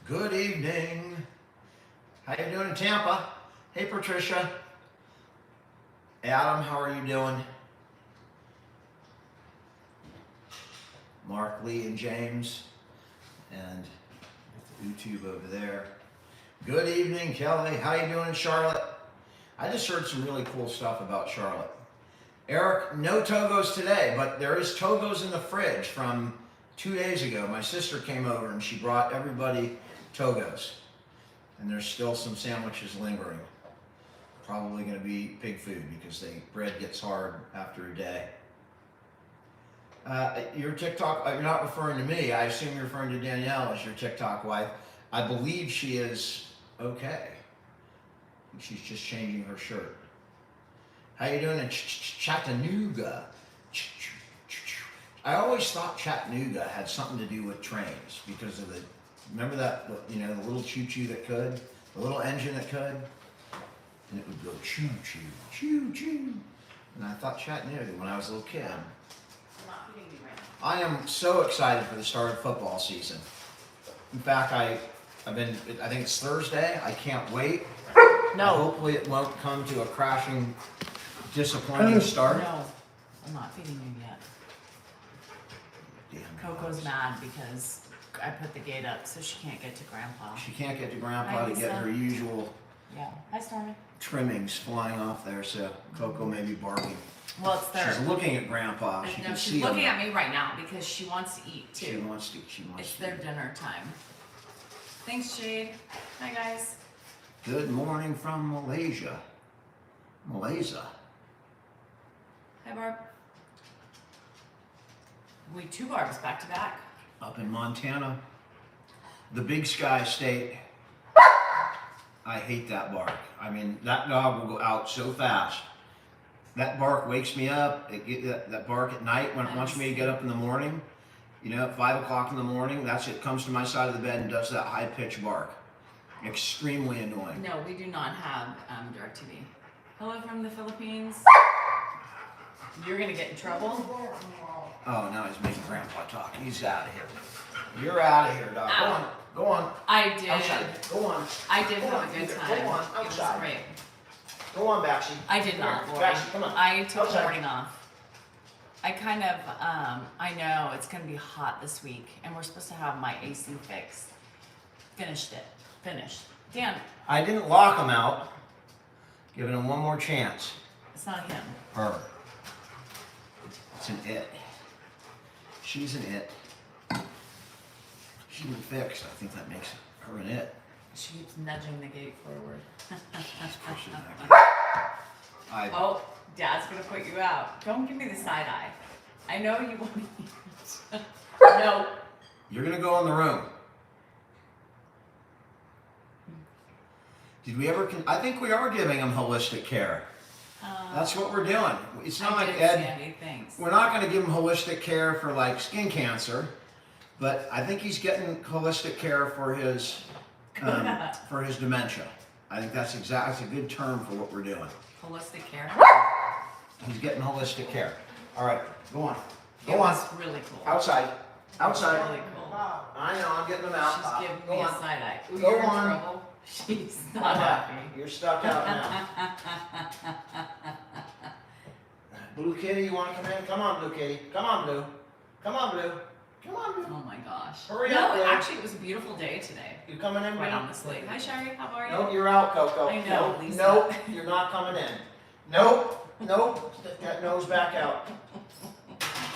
Good evening. How you doing in Tampa? Hey, Patricia. Adam, how are you doing? Mark, Lee, and James, and YouTube over there. Good evening, Kelly. How you doing in Charlotte? I just heard some really cool stuff about Charlotte. Eric, no Togos today, but there is Togos in the fridge from 2 days ago. My sister came over and she brought everybody Togos. And there's still some sandwiches lingering. Probably going to be pig food because the bread gets hard after a day. Your TikTok, you're not referring to me. I assume you're referring to Danielle as your TikTok wife. I believe she is okay. She's just changing her shirt. How you doing in Chattanooga? I always thought Chattanooga had something to do with trains because of the, remember that, you know, the little choo-choo that could, the little engine that could, and it would go choo-choo, choo-choo. And I thought Chattanooga when I was a little kid. I am so excited for the start of football season. In fact, I think it's Thursday. I can't wait. No. Hopefully it won't come to a crashing, disappointing start. No, I'm not feeding you yet. Damn Coco's dogs. mad because I put the gate up so she can't get to Grandpa. She can't get to Grandpa Hi, to get Lisa. her usual Yeah. Hi, Stormy. trimmings flying off there, so Coco may be barking. Well, it's their. She's looking at Grandpa. She No, can she's see looking him. at me right now because she wants to eat too. She wants to. It's their dinner time. Thanks, Jade. Hi, guys. Good morning from Malaysia. Malaysia. Hi, Barb. We 2 Barbs back to back. Up in Montana, the Big Sky State. I hate that bark. I mean, that dog will go out so fast. That bark wakes me up. That bark at night when it wants me to get up in the morning. You know, at 5 o'clock in the morning, it comes to my side of the bed and does that high-pitched bark. Extremely annoying. No, we do not have DirecTV. Hello from the Philippines. You're gonna get in trouble. Oh, now he's making Grandpa talk. He's out of here. You're out of here, dog. Go on. Go on. I did. Outside. Go on. I did Go have on, a good Peter. time. Go on, It was outside. great. Go on, Baxi. I did not, Lori. Baxi, come on. I took the Outside. morning off. I kind of, I know it's going to be hot this week, and we're supposed to have my AC fixed. Finished it. Finished. Dan, I didn't lock him out. Giving him one more chance. it's not him. Her. It's an it. She's an it. She's been fixed. I think that makes her an it. She keeps nudging the gate forward. She's pushing back. Oh, Dad's going to put you out. Don't give me the side eye. I know you want to eat. No. You're gonna go in the room. Did we ever? I think we are giving him holistic care. That's what we're doing. It's not like Ed. We're not going to give him holistic care for like skin cancer, but I think he's getting holistic care for his dementia. I think that's a good term for what we're doing. Holistic care? He's getting holistic care. All right, go on. Go It on. was really cool. Outside. Outside. Really cool. I know. I'm getting them out. She's giving Go me a on. side eye. Ooh, Go you're in on. trouble. She's not happy. You're stuck out now. Blue Kitty, you want to come in? Come on, Blue Kitty. Come on, Blue. Come on, Blue. Come on, Blue. Oh my gosh. Hurry no, up, Blue. actually, it was a beautiful day today. You coming in, Quite Blue? honestly. Hi, Sherry. How are you? Nope, you're out, Coco. I know, Nope, Lisa. nope, you're not coming in. Nope, nope. Stick that nose back out.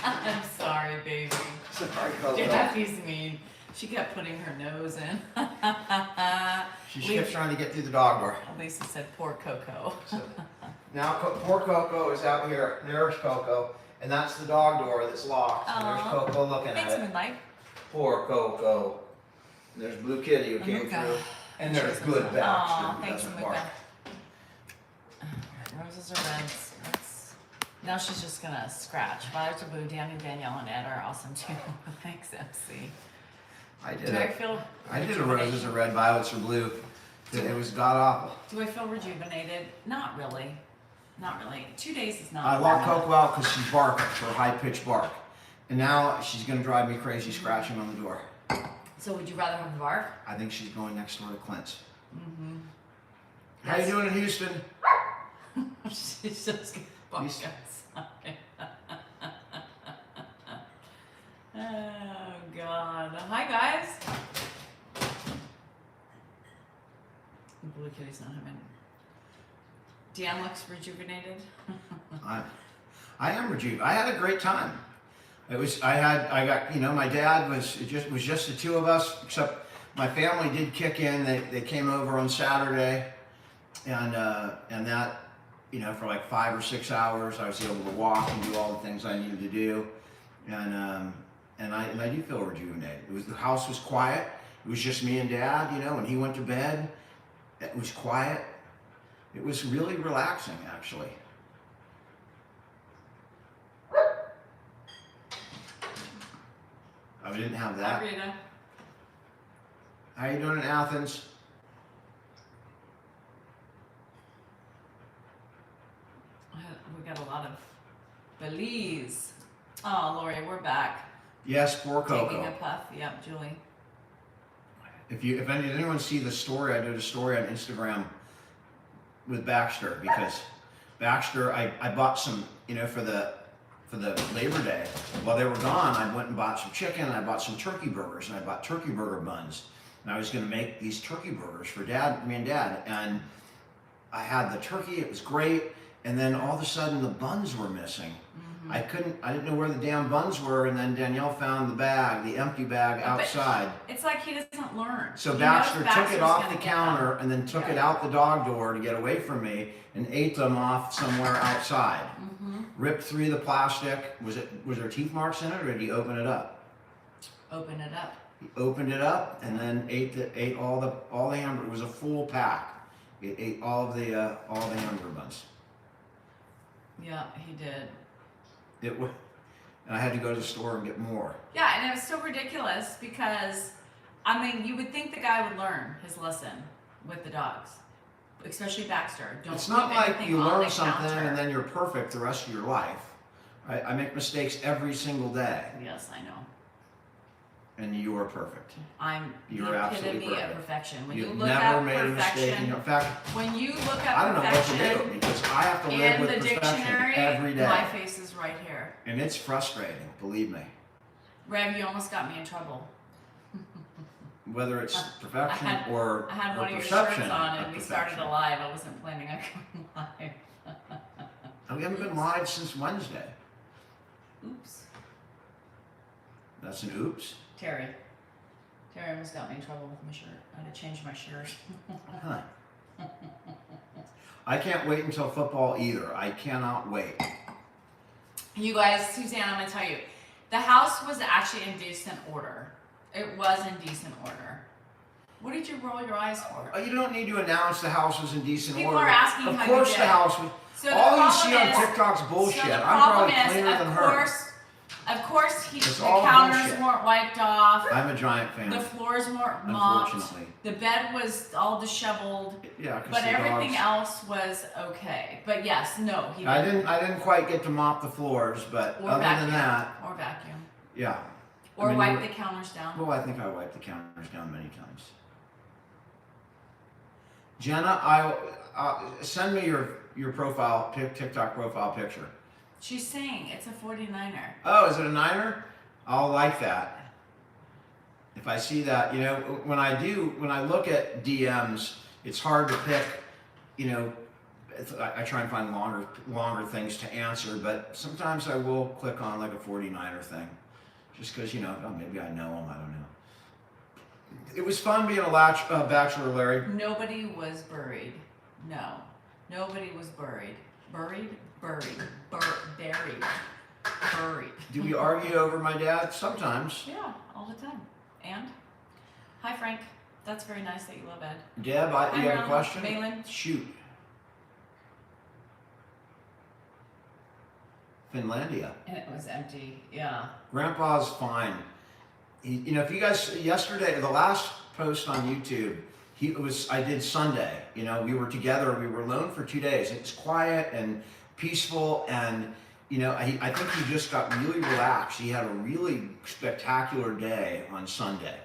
I'm sorry, baby. Sorry, Coco. Jackie's mean. She kept putting her nose in. She kept trying to get through the dog door. Lisa said, poor Coco. So, now, poor Coco is out here. There's Coco. And that's the dog door that's locked. And there's Aw. Coco looking Thanks, at it. Moonlight. Poor Coco. And there's Blue Kitty who came Amuka. through. And there's She's Good awesome. Baxter Aw, who thanks, doesn't Amuka. bark. Roses or reds. Now she's just gonna scratch. Violet to Blue, Danny, Danielle, and Ed are awesome too. Thanks, MC. I did Do I it. feel I did a rejuvenated? roses are red, violets are blue. It was god awful. Do I feel rejuvenated? Not really. Not really. 2 days is not I locked bad. Coco out because she's barking for a high pitched bark. And now she's gonna drive me crazy scratching on the door. So would you rather have the bark? I think she's going next door to Clint's. Mm-hmm. How you doing in Houston? She's just gonna bark Houston. outside. Oh God. Hi guys. The blue kitty's not having. Dan looks rejuvenated. I am rejuvenated. I had a great time. My dad it was just the two of us, except my family did kick in. They came over on Saturday, and that, for like 5 or 6 hours, I was able to walk and do all the things I needed to do, and I do feel rejuvenated. The house was quiet. It was just me and Dad, when he went to bed. It was quiet. It was really relaxing, actually. I didn't have that. Hi, Rita. How you doing in Athens? We got a lot of Belize. Oh, Lori, we're back. Yes, poor Coco. Taking a puff. Yep, Julie. If anyone see the story, I did a story on Instagram with Baxter, because Baxter, I bought some, for the Labor Day. While they were gone, I went and bought some chicken, and I bought some turkey burgers, and I bought turkey burger buns. And I was going to make these turkey burgers for me and Dad. And I had the turkey, it was great. And then all of a sudden the buns were missing. Mm-hmm. I didn't know where the damn buns were. And then Danielle found the empty bag outside. But it's like he doesn't learn. So Baxter took it off the counter and then took it out the dog door to get away from me and ate them off somewhere outside. Mm-hmm. Ripped through the plastic. Was there teeth marks in it, or did he open it up? Open it up. He opened it up and then ate all the hamburger. It was a full pack. He ate all the hamburger buns. Yeah, he did. And I had to go to the store and get more. Yeah, and it was so ridiculous because, you would think the guy would learn his lesson with the dogs, especially Baxter. It's not like you learn something and then you're perfect the rest of your life. I make mistakes every single day. Yes, I know. And you are perfect. You're the epitome of perfection. When you look never at made a mistake. In fact, when you look at I don't know what to perfection do, because I have to live in with the perfection dictionary, every day. my face is right here. And it's frustrating, believe me. Rev, you almost got me in trouble. Whether it's perfection or I had one of your perception shirts on and of we started perfection. a live. I wasn't planning on going live. And we haven't been live since Wednesday. Oops. That's an oops. Terry almost got me in trouble with my shirt. I had to change my shirt. Huh. I can't wait until football either. I cannot wait. You guys, Suzanne, I'm going to tell you. The house was actually in decent order. It was in decent order. What did you roll your eyes for? You don't need to announce the house was in decent People order. are asking of how you course did. the house was. So all you the see on problem is- TikTok's bullshit. So the I'm probably problem is, cleaner than her. Of course, It's the all counters bullshit. weren't wiped off. I'm a giant fan. The floors weren't mopped. Unfortunately. The bed was all disheveled. Yeah, 'cause But the everything dogs- else was okay. But yes, no, he I didn't. didn't quite get to mop the floors, but Or other vacuum. than that, Or vacuum. yeah. Or I mean, wipe the counters down. Well, I think I wiped the counters down many times. Jenna, send me your profile TikTok profile picture. She's saying it's a 49er. Oh, is it a Niner? I'll like that. If I see that, when I look at DMs, it's hard to pick, I try and find longer things to answer, but sometimes I will click on like a 49er thing, just because, maybe I know them, I don't know. It was fun being a bachelor, Larry. Nobody was buried. No. Nobody was buried. Buried? Buried. Do we argue over my dad? Sometimes. Yeah, all the time. And? Hi, Frank. That's very nice that you love Ed. Deb, you have a question? Malin. Shoot. Finlandia. And it was empty. Yeah. Grandpa's fine. If you guys, yesterday, the last post on YouTube, I did Sunday. We were together, we were alone for 2 days. It was quiet and peaceful, and I think he just got really relaxed. He had a really spectacular day on Sunday.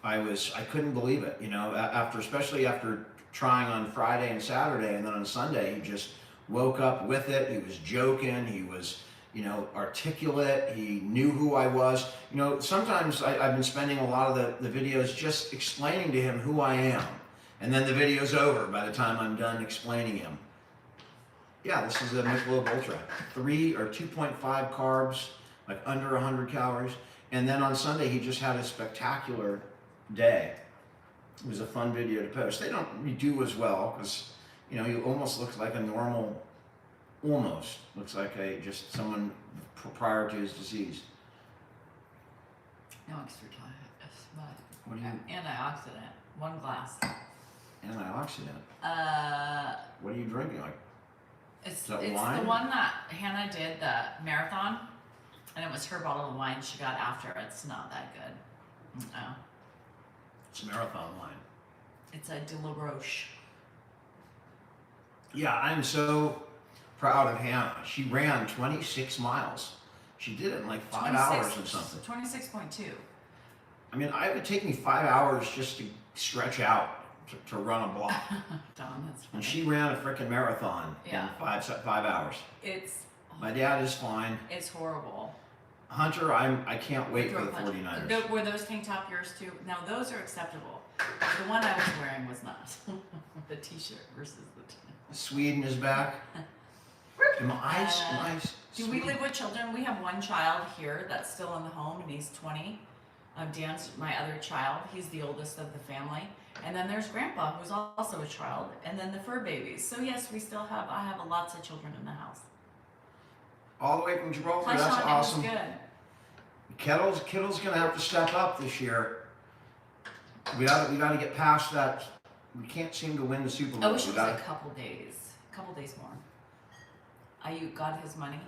I couldn't believe it, you know, especially after trying on Friday and Saturday, and then on Sunday he just woke up with it. He was joking. He was, you know, articulate. He knew who I was. You know, sometimes I've been spending a lot of the videos just explaining to him who I am, and then the video's over by the time I'm done explaining him. Yeah, this is a Michelob Ultra, 2.5 carbs, like under 100 calories. And then on Sunday, he just had a spectacular day. It was a fun video to post. They don't do as well because, you know, he almost looks like a normal, almost looks like just someone prior to his disease. No extra time. What do you? Antioxidant. 1 glass. Antioxidant. What are you drinking? Like, It's wine? the one that Hannah did, the marathon, and it was her bottle of wine she got after. It's not that good. No. It's marathon wine. It's a De La Roche. Yeah, I'm so proud of Hannah. She ran 26 miles. She did it in like 5 hours or something. 26.2. I mean, it would take me 5 hours just to stretch out to run a block. Don, that's funny. And she ran a freaking marathon in 5 hours. My dad is fine. It's horrible. Hunter, I can't wait for the 49ers. Were those tank top yours too? Now those are acceptable. The one I was wearing was not. The t-shirt versus the Sweden is back. And my eyes. Do we live with children? We have one child here that's still in the home, and he's 20. Dan's my other child. He's the oldest of the family. And then there's Grandpa, who's also a child, and then the fur babies. So yes, I have lots of children in the house. All the way from Gibraltar. Hi, That's Sean, awesome. It was good. Kittle's gonna have to step up this year. We gotta get past that. We can't seem to win the Super Bowl. I wish it was a couple days more. Ayuk got his money.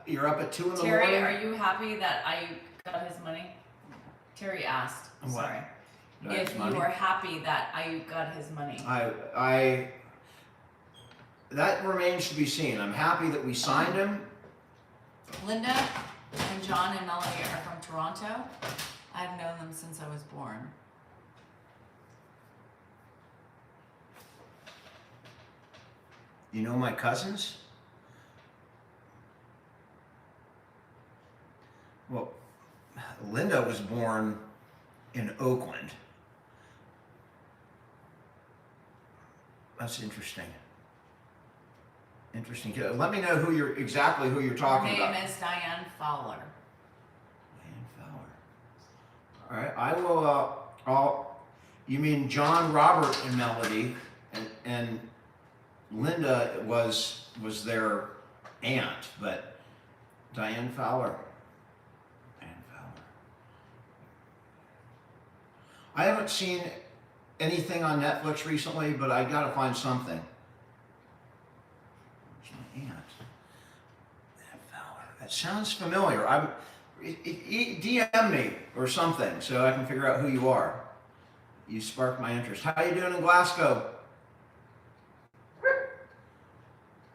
You're up at 2 in the Terry, morning. are you happy that Ayuk got his money? Terry asked. What? Sorry. His If money? you are happy that Ayuk got his money. That remains to be seen. I'm happy that we signed him. Linda and John and Melanie are from Toronto. I've known them since I was born. You know my cousins? Well, Linda was born in Oakland. That's interesting. Interesting. Let me know exactly who you're talking about. Her name is Diane Fowler. Diane Fowler. All right, I will. You mean John, Robert, and Melody, and Linda was their aunt, but Diane Fowler. I haven't seen anything on Netflix recently, but I gotta find something. Where's my aunt? Diane Fowler. That sounds familiar. DM me or something so I can figure out who you are. You sparked my interest. How you doing in Glasgow?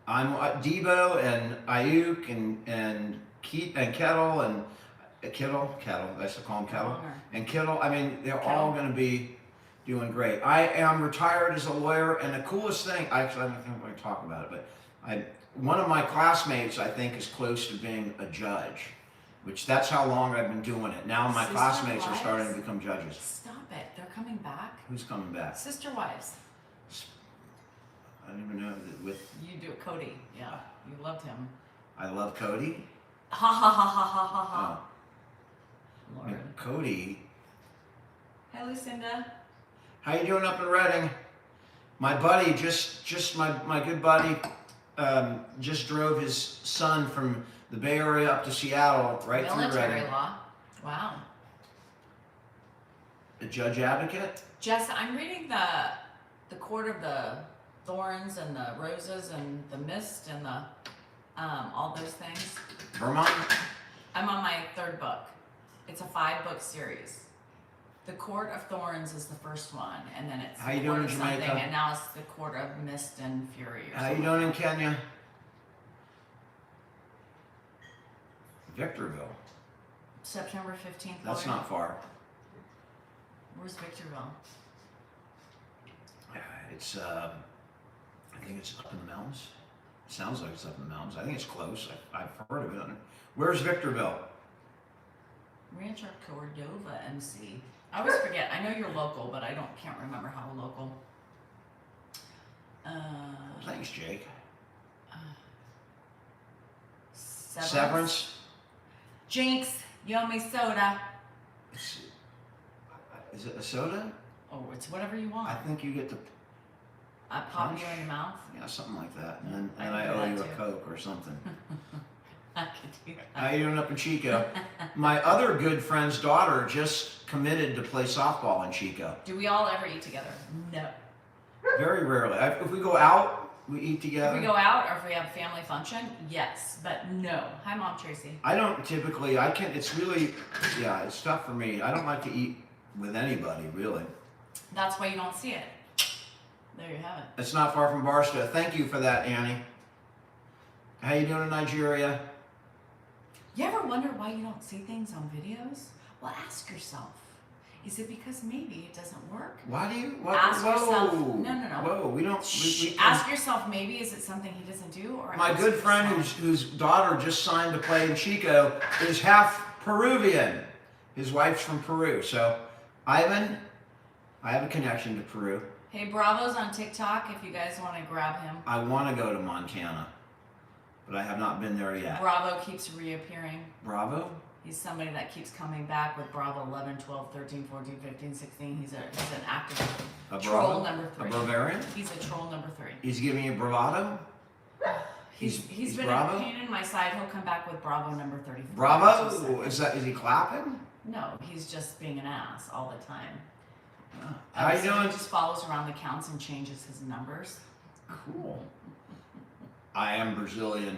I'm Debo and Ayuk and Keith and Kettle and Kittle. I used to call him Kettle. And Kittle. I mean, they're all going to be doing great. I am retired as a lawyer, and the coolest thing, actually, I don't think I'm going to talk about it, but one of my classmates, I think, is close to being a judge, which that's how long I've been doing it. Now my classmates are starting to become judges. Stop it. They're coming back. Who's coming back? Sister wives. I don't even know with. You do it, Cody. Yeah, you loved him. I love Cody. Ha ha ha ha ha ha ha. Oh. Lord. Cody. Hey, Lucinda. How you doing up in Reading? My buddy, just my good buddy, just drove his son from the Bay Area up to Seattle, right through Reading. Military law. Wow. A judge advocate? Jess, I'm reading the Court of the Thorns and the Roses and the Mist and the all those things. Vermont? I'm on my 3rd book. It's a 5-book series. The Court of Thorns is the first one, and then it's How you the doing Court in of something, Jamaica? and now it's the Court of Mist and Fury. Or How you something. doing in Kenya? Victorville. September 15th. That's Lord. not far. Where's Victorville? It's, I think it's up in the mountains. Sounds like it's up in the mountains. I think it's close. I've heard of it. Where's Victorville? Rancho Cordova, MC. I always forget. I know you're local, but I can't remember how local. Thanks, Jake. Severance. Jinx, yummy soda. Is it a soda? Oh, it's whatever you want. I think you get to I pop you in your mouth. Yeah, something like that. And then I I can do owe that you a too. Coke or something. I could do that. How you doing up in Chico? My other good friend's daughter just committed to play softball in Chico. Do we all ever eat together? No. Very rarely. If we go out, we eat together. If we go out or if we have family function, yes, but no. Hi, Mom Tracy. I don't typically, it's really, it's tough for me. I don't like to eat with anybody, really. That's why you don't see it. There you have it. It's not far from Barstow. Thank you for that, Annie. How you doing in Nigeria? You ever wonder why you don't see things on videos? Well, ask yourself. Is it because maybe it doesn't work? Why do you? Ask yourself. No. Whoa, we don't. We ask yourself. Maybe is it something he doesn't do, or my ask good friend yourself. whose daughter just signed to play in Chico is half Peruvian. His wife's from Peru. So, Ivan, I have a connection to Peru. Hey, Bravo's on TikTok. If you guys want to grab him. I want to go to Montana, but I have not been there yet. Bravo keeps reappearing. Bravo? He's somebody that keeps coming back with Bravo 11, 12, 13, 14, 15, 16. He's an active troll number 3. A Bavarian? He's a troll number 3. He's giving you bravado? He's been Bravo? a pain in my side. He'll come back with Bravo number 34. Bravo? Is he clapping? No, he's just being an ass all the time. How you So doing? He just follows around the counts and changes his numbers. Cool. I am Brazilian.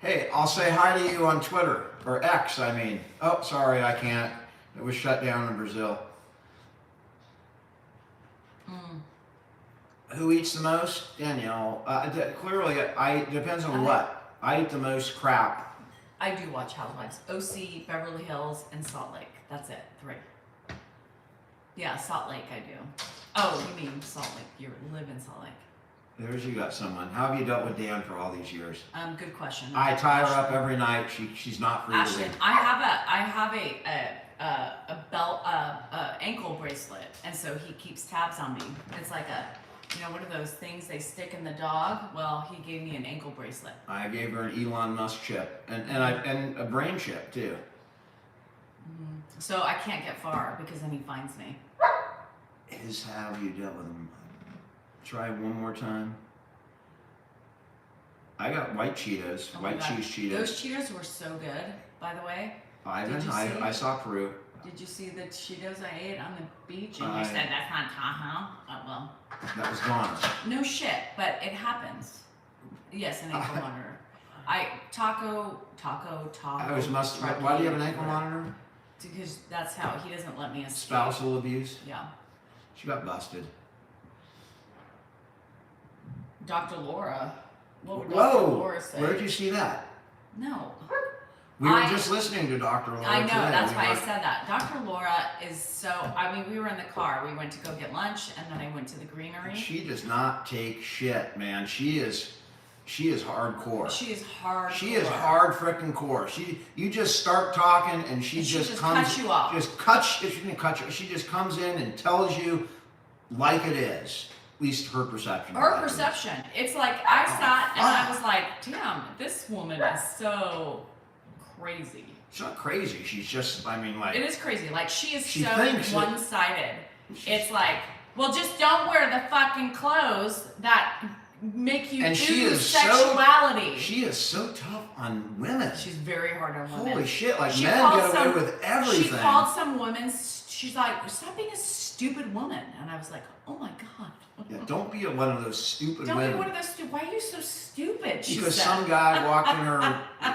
Hey, I'll say hi to you on Twitter, or X, I mean. Oh, sorry, I can't. It was shut down in Brazil. Who eats the most? Danielle. Clearly, it depends on what. I eat the most crap. I do watch Housewives. OC, Beverly Hills, and Salt Lake. That's it. 3. Yeah, Salt Lake I do. Oh, you mean Salt Lake. You live in Salt Lake. There's you got someone. How have you dealt with Dan for all these years? Good question. I tie her up every night. She's not free to Ashton, leave. I have a belt, ankle bracelet, and so he keeps tabs on me. It's like what are those things they stick in the dog? Well, he gave me an ankle bracelet. I gave her an Elon Musk chip and a brain chip too. So I can't get far because then he finds me. How have you dealt with him? Try one more time. I got white Cheetos, Oh my white God. cheese Cheetos. Those Cheetos were so good, by the way. Ivan, Did you see I saw Peru. Did you see the Cheetos I ate on the beach? And you said that's not Tahoe. Oh well. That was gone. No shit, but it happens. Yes, an ankle monitor. Taco. Why do you have an ankle monitor? Because that's how he doesn't let me escape. Spousal abuse? Yeah. She got busted. Dr. Laura. What would Dr. Whoa! Laura say? Where'd you see that? No. We were just listening to Dr. Laura I know, today. that's why I said that. Dr. Laura is so, we were in the car. We went to go get lunch, and then I went to the greenery. She does not take shit, man. She is hardcore. She is hardcore. She is hard freaking core. You just start talking and she just comes, cuts you off. She just comes in and tells you like it is. At least her perception. Her perception. It's like I sat and I was like, damn, this woman is so crazy. She's not crazy. She's just, It is crazy. Like she She so thinks it- one-sided. It's like, well, just don't wear the fucking clothes that make you And she do is sexuality. she is so tough on women. She's very hard on women. Holy shit! Like She men called get away some- with everything. She called some women. She's like, stop being a stupid woman. And I was like, oh my god. Yeah, don't be one of those stupid Don't women. be one of those stupid. Why are you so stupid? She Because said. some guy walked in her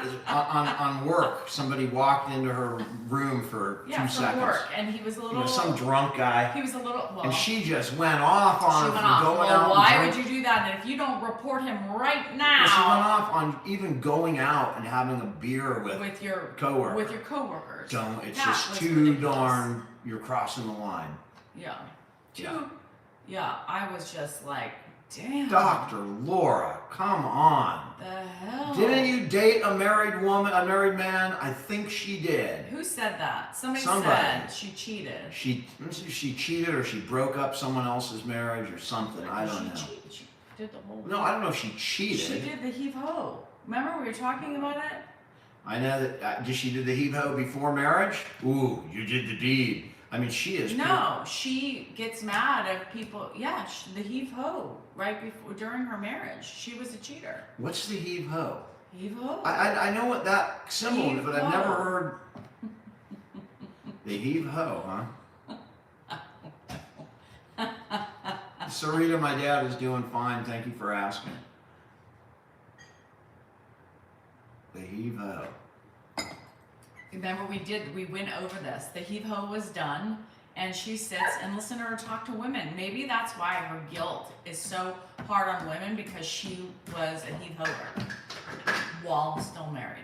on work. Somebody walked into her room for 2 seconds. from work, and he was a little. Some drunk guy. He was a little. Well, And she just went off on she him went for off. going Well, out. why and would drink. you do that? And if you don't report him right now, Well, she went off on even going out and having a beer with your coworker. with your coworkers. Don't. It's That just was too ridiculous. darn. You're crossing the line. Yeah. Yeah. Yeah, I was just like, damn. Dr. Laura, come on. The hell? Didn't you date a married woman, a married man? I think she did. Who said that? Somebody Somebody. said she cheated. She cheated, or she broke up someone else's marriage or something. I don't know. She did the whole No, I don't know if she cheated. She did the heave-ho. Remember we were talking about it? I know that. Did she do the heave-ho before marriage? Ooh, you did the deed. I mean, she is. No, she gets mad at people. Yeah, the heave-ho right before during her marriage. She was a cheater. What's the heave-ho? Heave-ho. I know what that symbol is, but I've never Heave-ho. heard the heave-ho, huh? Sarita, my dad is doing fine. Thank you for asking. The heave-ho. Remember we went over this. The heave-ho was done, and she sits and listens to her talk to women. Maybe that's why her guilt is so hard on women, because she was a heave-hoer while still married.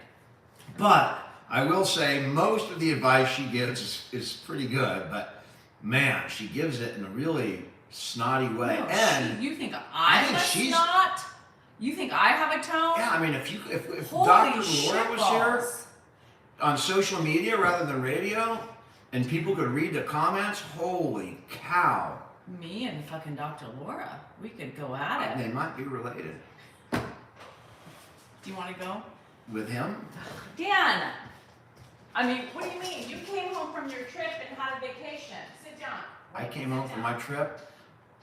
But I will say most of the advice she gives is pretty good, but man, she gives it in a really snotty way. No, and you think I I'm think a she's- snot? You think I have a tone? yeah, I mean, if Holy Dr. Laura shit was here balls. on social media rather than radio, and people could read the comments, holy cow. Me and fucking Dr. Laura, we could go at it. They might be related. Do you want to go? With him? Dan! I mean, what do you mean? You came home from your trip and had a vacation. Sit down. I came home from my trip.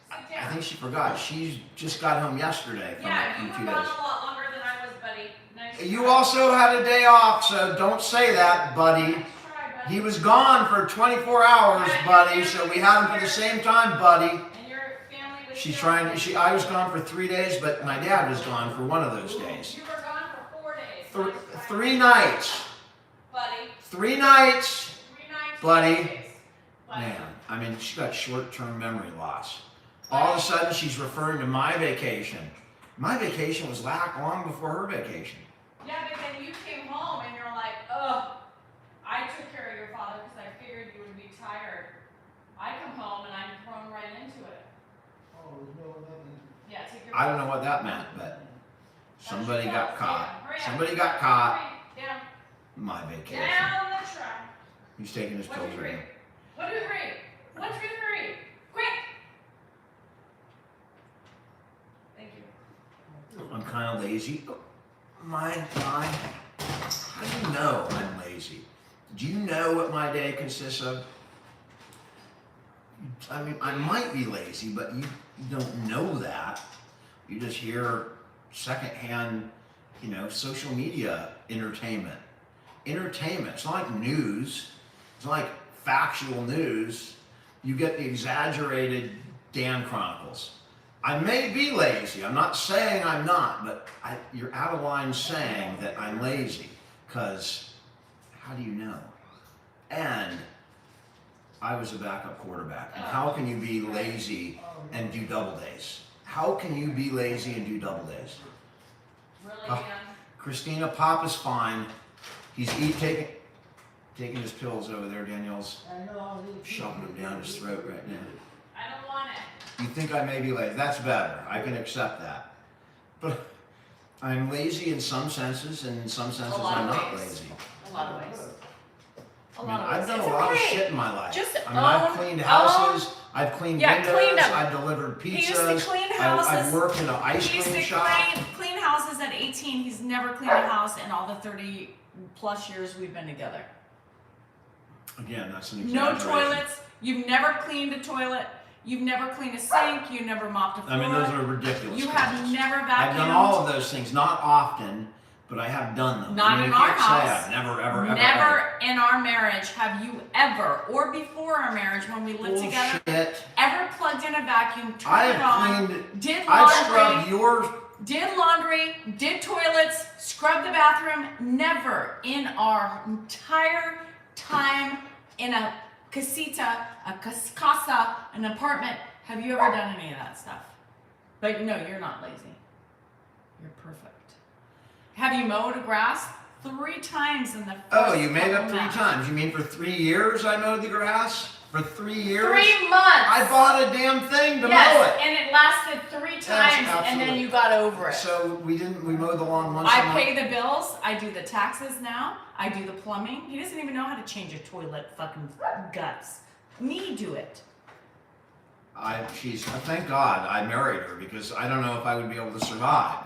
Sit I down. think she forgot. She's just got home yesterday from Yeah, you from were 2 gone days. a lot longer than I was, buddy. Nice You try. also had a day off, so don't say that, buddy. Nice try, buddy. He was gone for 24 hours, Yeah, buddy, your so family we had him was for the here. same time, buddy. And your family was She's here. trying to, I was gone for 3 days, but my dad was gone for one of those days. You were gone for 4 days. Nice try. 3 nights. Buddy. 3 nights. 3 nights. Buddy. 4 days. Buddy. Man, I mean, she got short-term memory loss. All of a sudden, she's referring to my vacation. My vacation was long before her vacation. Yeah, but then you came home and you're like, ugh, I took care of your father because I figured you would be tired. I come home and I'm thrown right into it. Yeah, take your I don't know what that meant, but somebody got caught. Somebody got caught. Down, My vacation. down the track. He's taking his 1, pills 2, 3. right now. 1, 2, 3. 1, 2, 3. Quick. Thank you. I'm kind of lazy. Oh, my. How do you know I'm lazy? Do you know what my day consists of? I mean, I might be lazy, but you don't know that. You just hear secondhand, social media entertainment. Entertainment. It's not like news. It's not like factual news. You get the exaggerated Dan Chronicles. I may be lazy. I'm not saying I'm not, but you're out of line saying that I'm lazy, because how do you know? And I was a backup quarterback. And how can you be lazy and do double days? How can you be lazy and do double days? Really, Huh. Dan? Christina, Pop is fine. He's taking his pills over there. Danielle's shoving them down his throat right now. I don't want it. You think I may be lazy? That's better. I can accept that. But I'm lazy in some senses, and in some senses lot I'm of not ways. lazy. A lot of ways. I mean, I've done a lot of shit in my life. Just I've own- cleaned houses. I've cleaned windows. cleaned them. I've delivered pizzas. He used to clean I've houses. worked in an ice He used cream to shop. clean houses at 18. He's never cleaned a house in all the 30 plus years we've been together. Again, that's an No exaggeration. toilets. You've never cleaned a toilet. You've never cleaned a sink. You never mopped a floor. I mean, those are ridiculous. You have things. never vacuumed. I've done all of those things, not often, but I have done them. Not I mean, in you our can't house. say I've never, ever, ever, Never ever. in our marriage have you ever, or before our marriage when we lived together, Bullshit. ever plugged in a vacuum, turned I it have on, cleaned. did I've laundry, scrubbed your. did laundry, did toilets, scrubbed the bathroom. Never in our entire time in a casita, casa, an apartment, have you ever done any of that stuff. But no, you're not lazy. You're perfect. Have you mowed grass 3 times in the first Oh, you made up couple 3 months. times. You mean for 3 years I mowed the grass? For 3 years? 3 months. I bought a damn thing to mow Yes, it. and it lasted 3 times, and then absolutely. you got over it. So we mowed the lawn once a I month. pay the bills. I do the taxes now. I do the plumbing. He doesn't even know how to change a toilet fucking guts. Me do it. Thank God I married her, because I don't know if I would be able to survive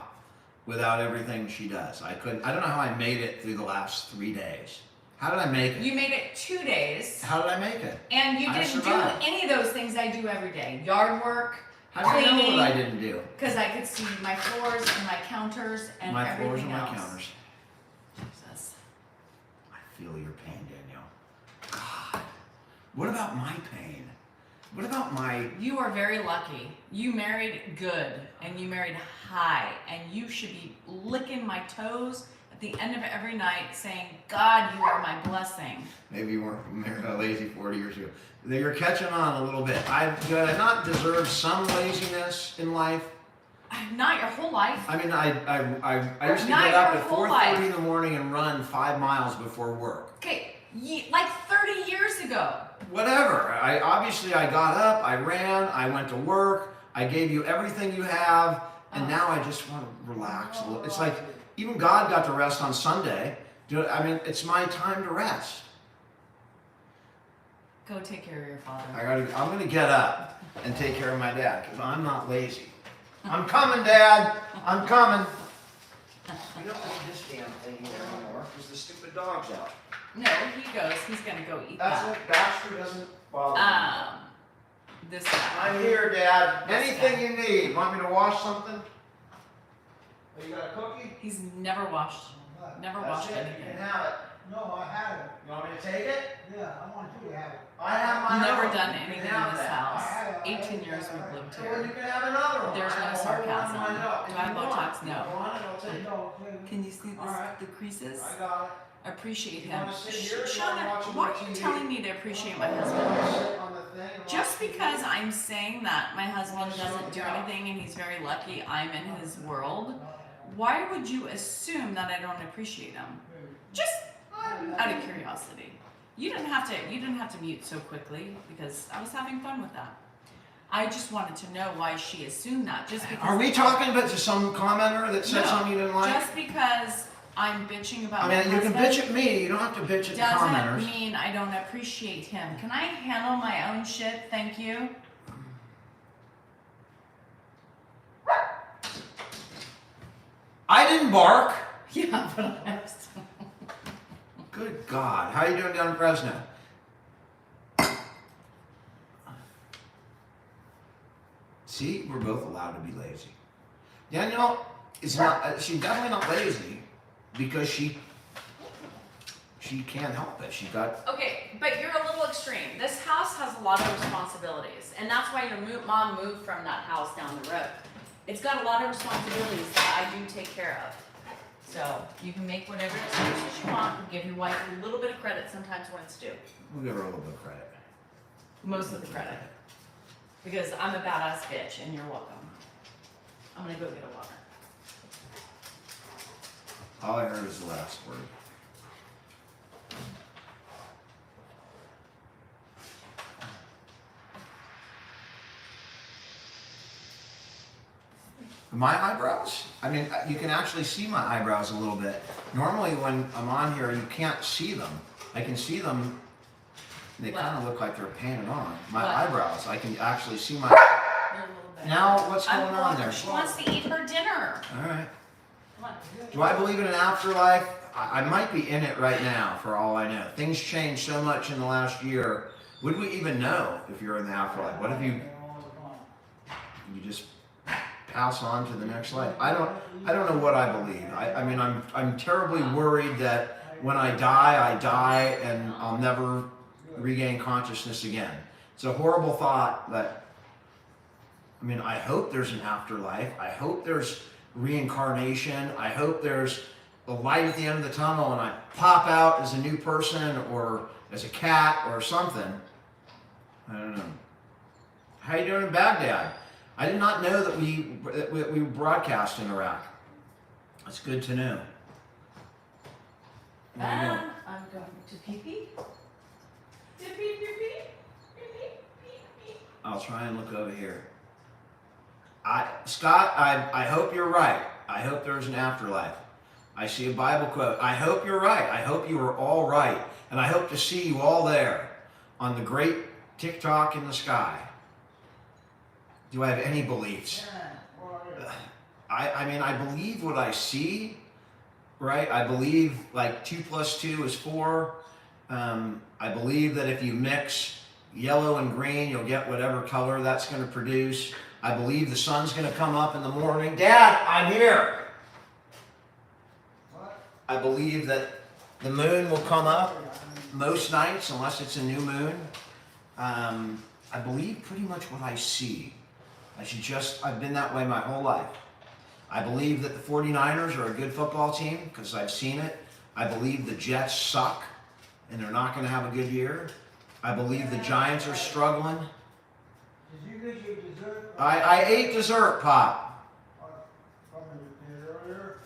without everything she does. I don't know how I made it through the last 3 days. How did I make it? You made it 2 days. How did I make it? And you I didn't do survived. any of those things I do every day. Yard work, How do you know cleaning. what I didn't do? Because I could see my floors and my counters and My everything floors and my else. counters. Jesus. I feel your pain, Danielle. God. What about my pain? What about my... You are very lucky. You married good and you married high, and you should be licking my toes at the end of every night saying, God, you are my blessing. Maybe you weren't married lazy 40 years ago. You're catching on a little bit. Do I not deserve some laziness in life? Not your whole life. I mean, I used to Not get up your at whole 4:30 life. in the morning and run 5 miles before work. Okay, like 30 years ago. Whatever. Obviously I got up, I ran, I went to work, I gave you everything you have, and now I just want to relax a little. It's like even God got to rest on Sunday. I mean, it's my time to rest. Go take care of your father. I'm gonna get up and take care of my dad, because I'm not lazy. I'm coming, Dad. I'm coming. We don't need this damn thing here anymore because the stupid dog's out. No, he goes. He's gonna go eat That's that. what Baxter doesn't bother me. This guy. I'm here, Dad. This Anything guy. you need. Want me to wash something? Oh, you got a cookie? He's never washed. Never washed That's it. You anything. can have it. No, I haven't. You want me to take it? Yeah, I want you to have it. I have my Never own. done You can anything in have this that. house. 18 years we've lived So well, you here. can have another one. There's I no have a whole one sarcasm. lined up. Do If I have you want. Botox? No. If you want it, I'll take it. No, okay. Can you see this, All right. the creases? I got I appreciate You him. wanna sit here or you Shut wanna up. watch Why more are you TV? telling me to appreciate my it. husband? Sit on the thing and Just watch because TV. I'm saying that my husband doesn't do anything and he's very lucky I'm in his world, why would you assume that I don't appreciate him? Just out of curiosity. You didn't have to mute so quickly because I was having fun with that. I just wanted to know why she assumed that. Just because Are we talking about to some commenter that said No, something you didn't like? just because I'm bitching about I my mean, you can husband bitch at me. You don't have to bitch at the doesn't commenters. mean I don't appreciate him. Can I handle my own shit? Thank you. I didn't bark. Yeah, but I'm still... Good God. How you doing down in Fresno? See, we're both allowed to be lazy. Danielle is not, she's definitely not lazy because she can't help it. She got, Okay, but you're a little extreme. This house has a lot of responsibilities, and that's why your mom moved from that house down the road. It's got a lot of responsibilities that I do take care of. So you can make whatever excuses you want and give your wife a little bit of credit sometimes when it's due. we'll give her a little bit of credit. Most of the credit. Because I'm a badass bitch, and you're welcome. I'm gonna go get a water. All I heard is the last word. My eyebrows? I mean, you can actually see my eyebrows a little bit. Normally when I'm on here, you can't see them. I can see them. They What? kind of look like they're painted on. My What? eyebrows, I can actually see my... A little bit. Now, what's I'm going on hungry. there? She wants to eat her dinner. All right. Come on. Do I believe in an afterlife? I might be in it right now, for all I know. Things changed so much in the last year. Would we even know if you're in the afterlife? What if you just pass on to the next life? I don't know what I believe. I mean, I'm terribly worried that when I die and I'll never regain consciousness again. It's a horrible thought that, I mean, I hope there's an afterlife. I hope there's reincarnation. I hope there's a light at the end of the tunnel and I pop out as a new person or as a cat or something. I don't know. How you doing in Baghdad? I did not know that we broadcast in Iraq. That's good to know. What are you doing? I'm going to pee pee. To pee pee pee. I'll try and look over here. Scott, I hope you're right. I hope there's an afterlife. I see a Bible quote. I hope you're right. I hope you are all right. And I hope to see you all there on the great TikTok in the sky. Do I have any beliefs? I mean, I believe what I see, right? I believe like 2 + 2 is 4. I believe that if you mix yellow and green, you'll get whatever color that's going to produce. I believe the sun's going to come up in the morning. Dad, I'm here. What? I believe that the moon will come up most nights, unless it's a new moon. I believe pretty much what I see. I've been that way my whole life. I believe that the 49ers are a good football team because I've seen it. I believe the Jets suck and they're not going to have a good year. I believe the Giants are struggling. Did you get your dessert? I ate dessert, Pop. From the earlier?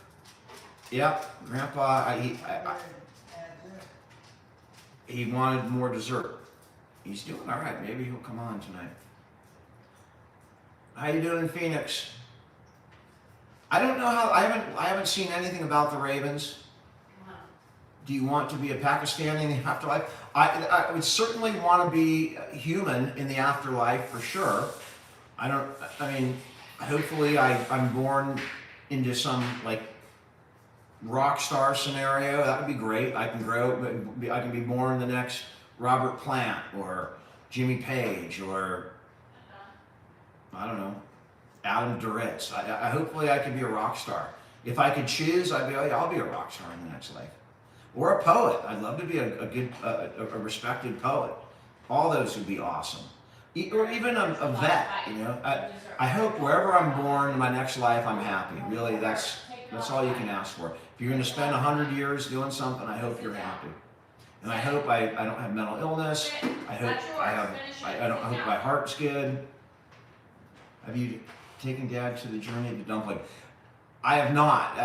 Yep, Grandpa, he wanted more dessert. He's doing all right. Maybe he'll come on tonight. How you doing in Phoenix? I don't know how. I haven't seen anything about the Ravens. Do you want to be a Pakistani in the afterlife? I would certainly want to be human in the afterlife for sure. I mean, hopefully I'm born into some like rock star scenario. That would be great. I can be born the next Robert Plant or Jimmy Page or I don't know, Adam Duritz. Hopefully I could be a rock star. If I could choose, I'll be a rock star in the next life. Or a poet. I'd love to be a good, respected poet. All those would be awesome. Or even a vet, you know. I hope wherever I'm born in my next life, I'm happy. Really, that's all you can ask for. If you're going to spend 100 years doing something, I hope you're happy. And I hope I don't have mental illness. I hope I hope my heart's good. Have you taken Dad to the journey of the dumpling? I have not.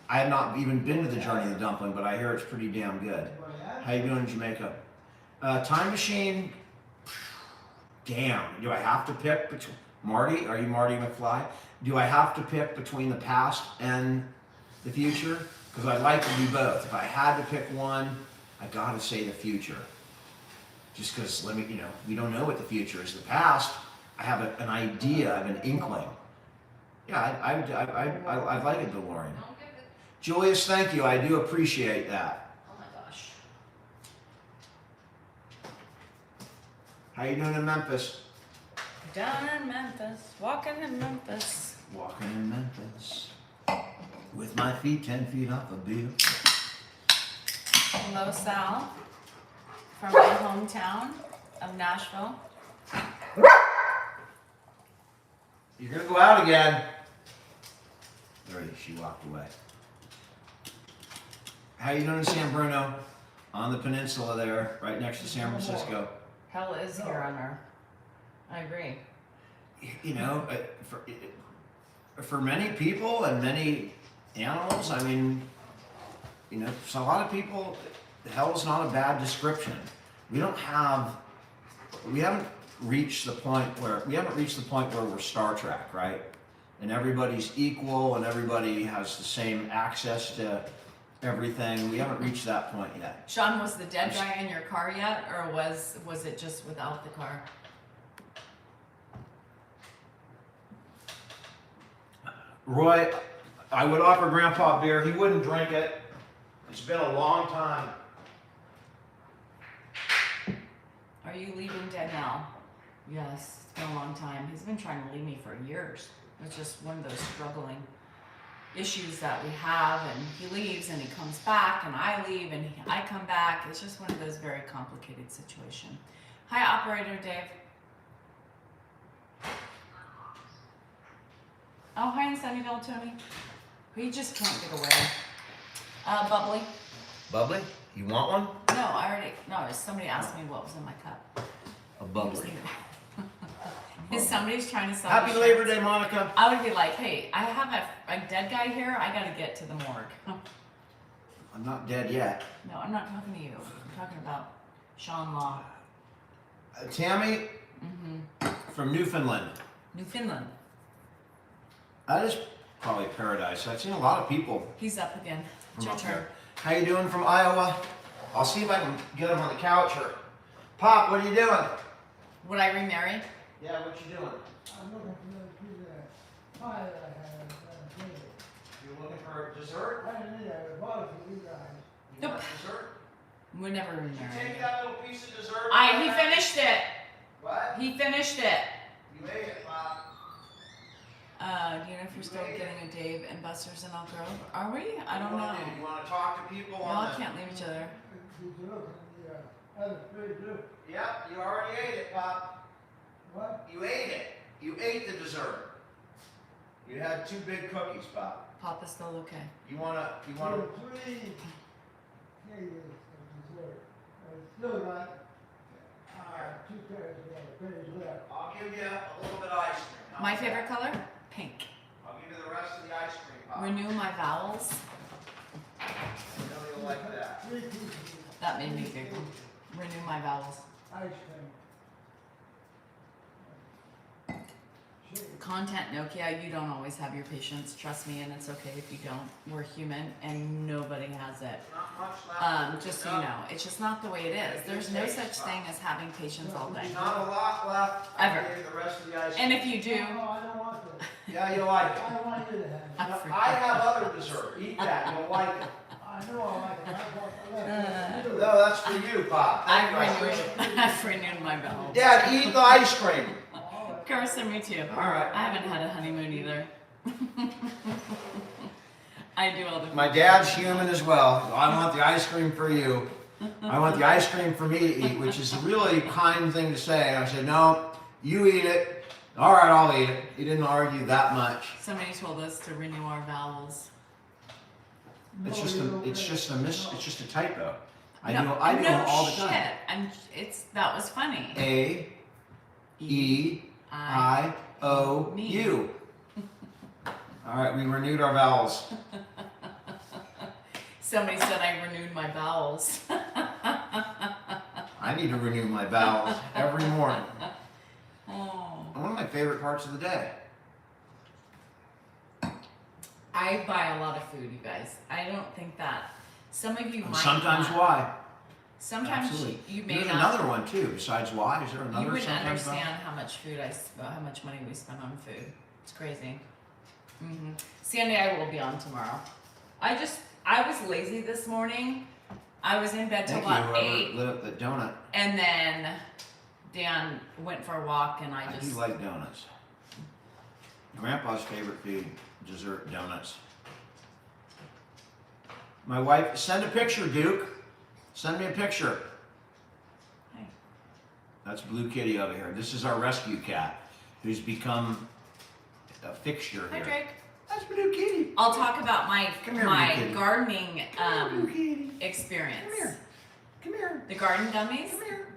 I have not even been to the journey of the dumpling, but I hear it's pretty damn good. How you doing in Jamaica? Time machine. Damn. Do I have to pick between Marty? Are you Marty McFly? Do I have to pick between the past and the future? Because I'd like to do both. If I had to pick one, I gotta say the future. Just because we don't know what the future is. The past, I have an idea, I have an inkling. Yeah, I'd like a DeLorean. Julius, thank you. I do appreciate that. Oh my gosh. How you doing in Memphis? Down in Memphis, walking in Memphis. Walking in Memphis. With my feet 10 feet off a bill. Hello, Sal. From my hometown of Nashville. You're going to go out again. There she walked away. How you doing in San Bruno? On the peninsula there, right next to San Francisco. Hell is here on Earth. I agree. You know, for many people and many animals, I mean, you know, for a lot of people, hell is not a bad description. We haven't reached the point where we're Star Trek, right? And everybody's equal and everybody has the same access to everything. We haven't reached that point yet. Sean, was the dead guy in your car yet, or was it just without the car? Roy, I would offer Grandpa beer. He wouldn't drink it. It's been a long time. Are you leaving Danielle? Yes, it's been a long time. He's been trying to leave me for years. It's just one of those struggling issues that we have, and he leaves and he comes back, and I leave and I come back. It's just one of those very complicated situations. Hi, Operator Dave. Oh, hi in Sunnyvale, Tony. We just can't get away. Bubbly. Bubbly? You want one? No, somebody asked me what was in my cup. A bubbly. If somebody's trying to sell Happy me Labor shirts, Day, Monica. I would be like, hey, I have a dead guy here. I got to get to the morgue. I'm not dead yet. No, I'm not talking to you. I'm talking about Sean Law. Tammy Mm-hmm. from Newfoundland. Newfoundland. That is probably paradise. I've seen a lot of people He's up again. It's from your up turn. there. How you doing from Iowa? I'll see if I can get him on the couch or. Pop, what are you doing? Would I remarry? Yeah, what you doing? I'm looking for another piece of that pie that I had on Sunday. You looking for dessert? I didn't need that, I bought it for you guys. You Nope. want dessert? Would never Did you remarry. take that little piece of dessert? He finished it. What? He finished it. You ate it, Pop. Do you know if you're still getting a Dave and Buster's in Elkgrove? Are we? I don't What do you know. wanna do? You want to talk to people Y'all on the... can't leave each other. Did you look in the other fridge too? Yep, you already ate it, Pop. What? You ate it. You ate the dessert. You had 2 big cookies, Pop. Papa's still okay. You wanna... There were 3 cases of dessert. I still got, 2 pairs left. I'll give you a little bit of ice cream. How's My that? favorite color? Pink. I'll give you the rest of the ice cream, Pop. Renew my vowels. I know you'll like that. 3 pieces of That made me giggle. Renew my vowels. ice cream. Shake. Content Nokia, you don't always have your patience. Trust me, and it's okay if you don't. We're human, and nobody has it. Not much left. Just so you know, it's just not the way it is. There's no such thing as having patience all day. There's not a lot left. Ever. I'll give you the rest of the ice cream. And if you do, No, I don't want that. Yeah, you'll like it. I don't want you to have it. I Now, forget. I have other dessert. Eat that. You'll like it. I know I like it. I bought No, that's for you, Pop. Thank you. I I've appreciate it. renewed, I've renewed my vowels. Dad, eat the ice cream. Carson, me too. All right. I haven't had a honeymoon either. I do all the. My dad's human as well. I want the ice cream for you. I want the ice cream for me to eat, which is a really kind thing to say. And I said, no, you eat it. All right, I'll eat it. He didn't argue that much. Somebody told us to renew our vowels. It's just a typo. I no, do no them all the shit. time. That was funny. A E I O U. All right, we renewed our vowels. Somebody said I renewed my vowels. I need to renew my vowels every morning. Oh. One of my favorite parts of the day. I buy a lot of food, you guys. I don't think that some of you And might sometimes not. why? Sometimes Absolutely. you may There's not. another one too. Besides why, is there another? You wouldn't sometimes why? understand how much food how much money we spend on food. It's crazy. Sandy, I will be on tomorrow. I was lazy this morning. I was in bed till Thank you, about whoever 8, lit up the donut. and then Dan went for a walk, and I do like donuts. Grandpa's favorite food, dessert, donuts. My wife, send a picture, Duke. Send me a picture. Hey. That's Blue Kitty over here. This is our rescue cat, who's become a fixture Hi, here. Drake. That's Blue Kitty. I'll talk about my Come here, Blue Kitty. gardening Come here, Blue Kitty. experience. Come here. Come here. The garden gummies. Come here.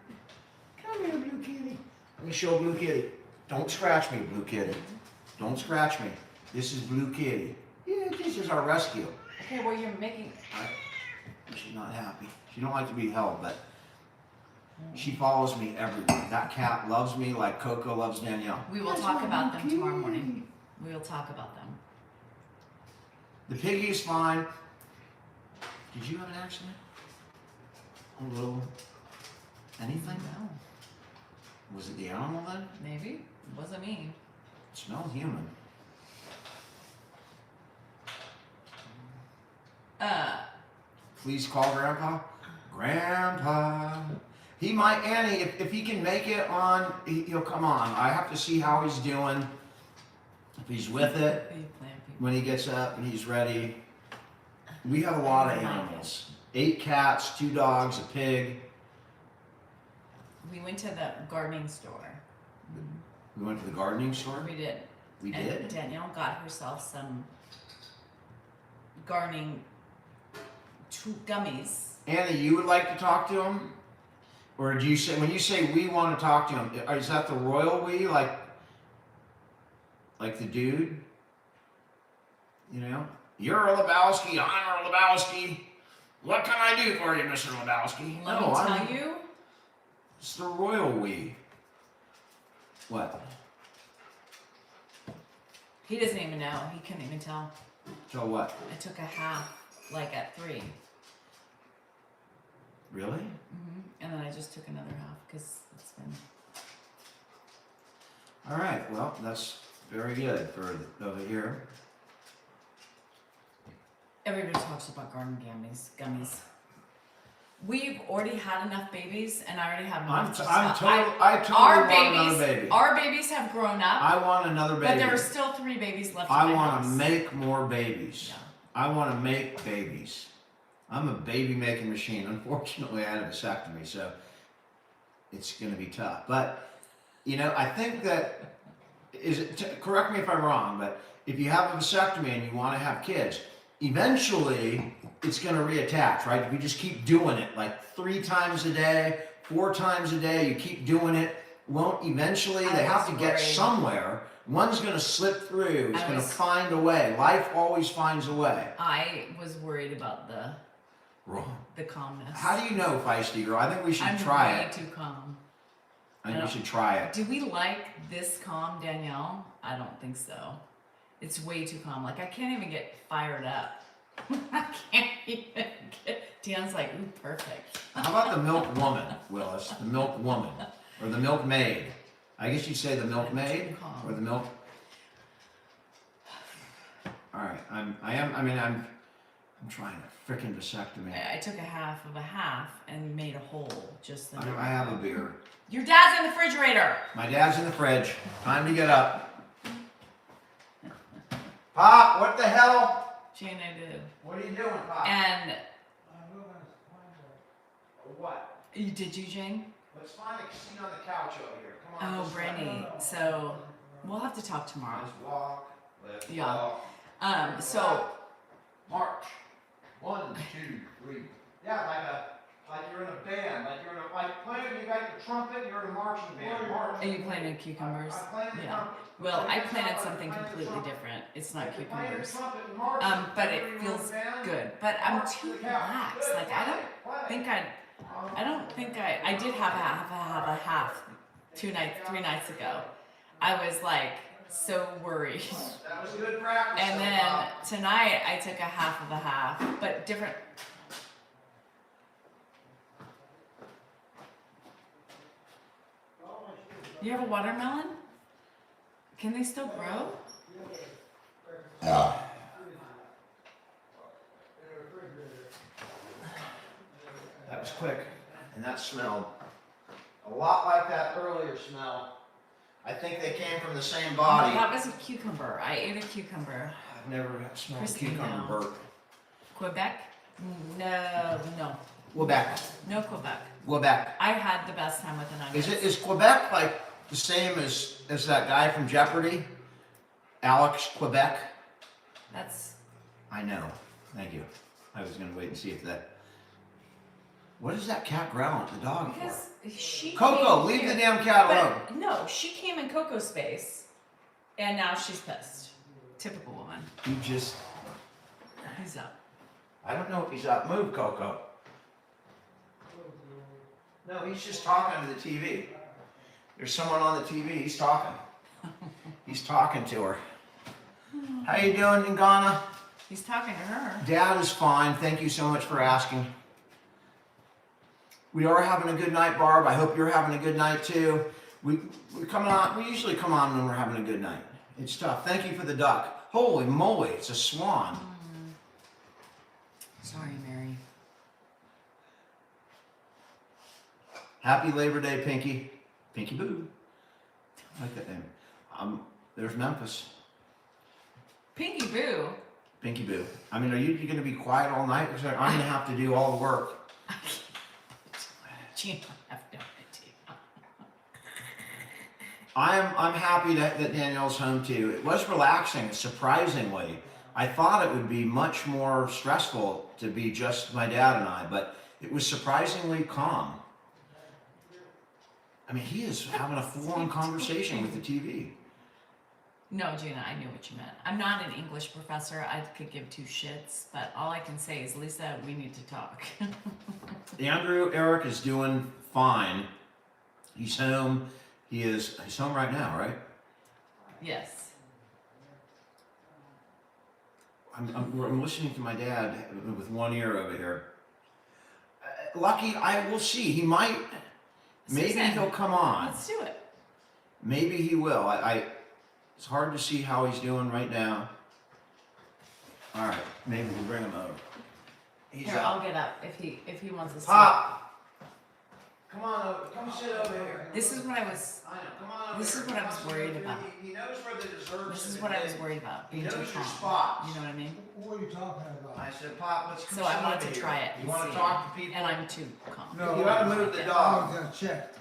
Come here, Blue Kitty. Let me show Blue Kitty. Don't scratch me, Blue Kitty. Don't scratch me. This is Blue Kitty. Yeah, this is our rescue. Okay, well you're making. She's not happy. She don't like to be held, but she follows me everywhere. That cat loves me like Coco loves Danielle. We will That's talk my about Blue them tomorrow Kitty. morning. We will talk about them. The piggy's fine. Did you have an accident? A little anything? No, Was it the animal then? maybe it wasn't me. It smells human. Please call Grandpa. Grandpa. He might, Annie, if he can make it on, he'll come on. I have to see how he's doing. If he's with it, Big plant people. when he gets up and he's ready. We have a lot of animals. 8 cats, 2 dogs, a pig. We went to the gardening store. We went to the gardening store. We did. We And did? Danielle got herself some gardening gummies. Annie, you would like to talk to him? Or do you say, when you say we want to talk to him, is that the royal we, like the dude? You know? You're a Lebowski, I'm a Lebowski. What can I do for you, Mr. Lebowski? Let me tell you. It's the royal we. What? He doesn't even know. He couldn't even tell. So what? I took a half, like at 3. Really? And then I just took another half because it's been. All right. Well, that's very good for over here. Everybody talks about garden gummies. We've already had enough babies, and I already have enough. I totally want another baby. Our babies have grown up. I want another baby. But there are still 3 babies left. I in my want house. to make more babies. Yeah. I want to make babies. I'm a baby making machine. Unfortunately, I had a vasectomy, so it's going to be tough. But you know, I think that correct me if I'm wrong, but if you have a vasectomy and you want to have kids, eventually it's going to reattach, right? If you just keep doing it like 3 times a day, 4 times a day, you keep doing it, won't eventually, they have to get somewhere. One's going to slip through, it's going to find a way. Life always finds a way. I was worried about the calmness. How do you know, feisty girl? I think we should try it. I'm way too calm. I think we should try it. Do we like this calm, Danielle? I don't think so. It's way too calm. Like, I can't even get fired up. I can't even get... Dan's like, ooh, perfect. How about the milk woman, Willis? The milk woman. Or the milkmaid. I guess you'd say the milkmaid? Or the milk... Alright, I'm trying a frickin' vasectomy. I took a half of a half and made a whole just the I have a beer. Your dad's in the refrigerator! My dad's in the fridge. Time to get up. Pop, what the hell? Jane, I did. What are you doing, Pop? And... What? Did you, Jane? Let's find a seat on the couch over here. Come on. Oh, Brandy. So, we'll have to talk tomorrow. Let's walk. Let's Yeah. walk. So... March. 1, 2, 3. Yeah, like you're in a band, like playing. You got your trumpet. You're in a marching band. March. Are you planting cucumbers? Yeah. Well, I planted something completely different. It's not cucumbers. But it feels good. But I'm too relaxed. Like I don't think I did have a half 3 nights ago. I was like so worried. That was good practice. And then tonight I took a half of a half, but different. You have a watermelon? Can they still grow? Yeah. That was quick, and that smelled a lot like that earlier smell. I think they came from the same body. That was a cucumber. I ate a cucumber. I've never smelled a Christine, cucumber no. burp. Quebec? No. Quebec. No Quebec. Quebec. I had the best time with the nuggets. Is Quebec like the same as that guy from Jeopardy? Alex Quebec? That's... I know. Thank you. I was going to wait and see if that... What is that cat growling at the dog for? Because she Coco, leave the damn cat alone. But no, she came in Coco's space, and now she's pissed. Typical woman. You just... He's up. I don't know if he's up. Move, Coco. No, he's just talking to the TV. There's someone on the TV. He's talking. He's talking to her. How you doing in Ghana? He's talking to her. Dad is fine. Thank you so much for asking. We are having a good night, Barb. I hope you're having a good night too. We usually come on when we're having a good night. It's tough. Thank you for the duck. Holy moly, it's a swan. Sorry, Mary. Happy Labor Day, Pinky. Pinky Boo. I like that name. There's Memphis. Pinky Boo. Pinky Boo. I mean, are you going to be quiet all night? Because I'm going to have to do all the work. You don't have no idea. I'm happy that Danielle's home too. It was relaxing, surprisingly. I thought it would be much more stressful to be just my dad and I, but it was surprisingly calm. I mean, he is having a full-on conversation with the TV. No, Gina, I knew what you meant. I'm not an English professor. I could give two shits, but all I can say is, Lisa, we need to talk. Andrew Eric is doing fine. He's home. He's home right now, right? Yes. I'm listening to my dad with one ear over here. Lucky, I will see. He might. Maybe Susan, he'll come on. Let's do it. Maybe he will. It's hard to see how he's doing right now. All right, maybe we'll bring him over. He's Here, up. I'll get up if he wants to sit. Pop, come on over. Come sit over here. This is what I was. I know. Come on over. This is here. what I Come was on, sit worried over here. about. He knows where the desserts. This is have what I been. was worried about. He Being too knows your calm. spots. You know what I mean? What are you talking about? I said, Pop, let's come So sit I wanted over to here. try it. You and want to see. talk to people? And I'm too calm. No. You gotta move the I dog. was gonna check.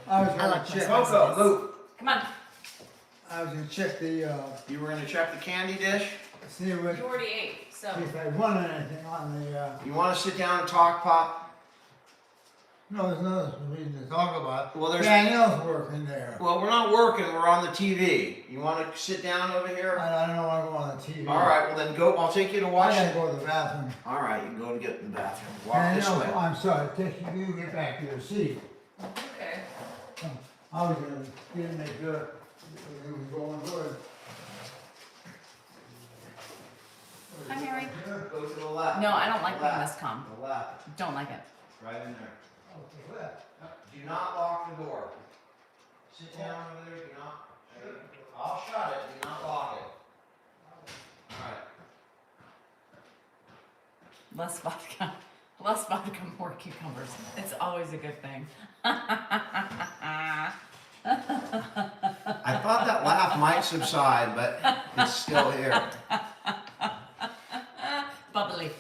I was I gonna like check. myself. Coco, move. Come on. I was gonna check the, You were gonna check the candy dish? see what, You already ate, so. if I wanted anything on the, You wanna sit down and talk, Pop? no, there's no reason to talk about. Well, there's. Danielle's working there. Well, we're not working, we're on the TV. You wanna sit down over here? I don't wanna go on the TV. Alright, well then go, I'll take you to I watch gotta it. go to the bathroom. Alright, you can go to get in the bathroom. Walk this Danielle, way. I'm sorry, you get back to your seat. Okay. I was gonna get in there good, it was going good. Hi, Mary. Go to the left. No, I don't like being Left. this calm. The left, Don't like it. right in there. Okay, left. Do not lock the door. Sit down over there, do not. I'll shut it, do not lock it. Alright. Less vodka. Less vodka, more cucumbers. It's always a good thing. I thought that laugh might subside, but it's still here. Bubbly.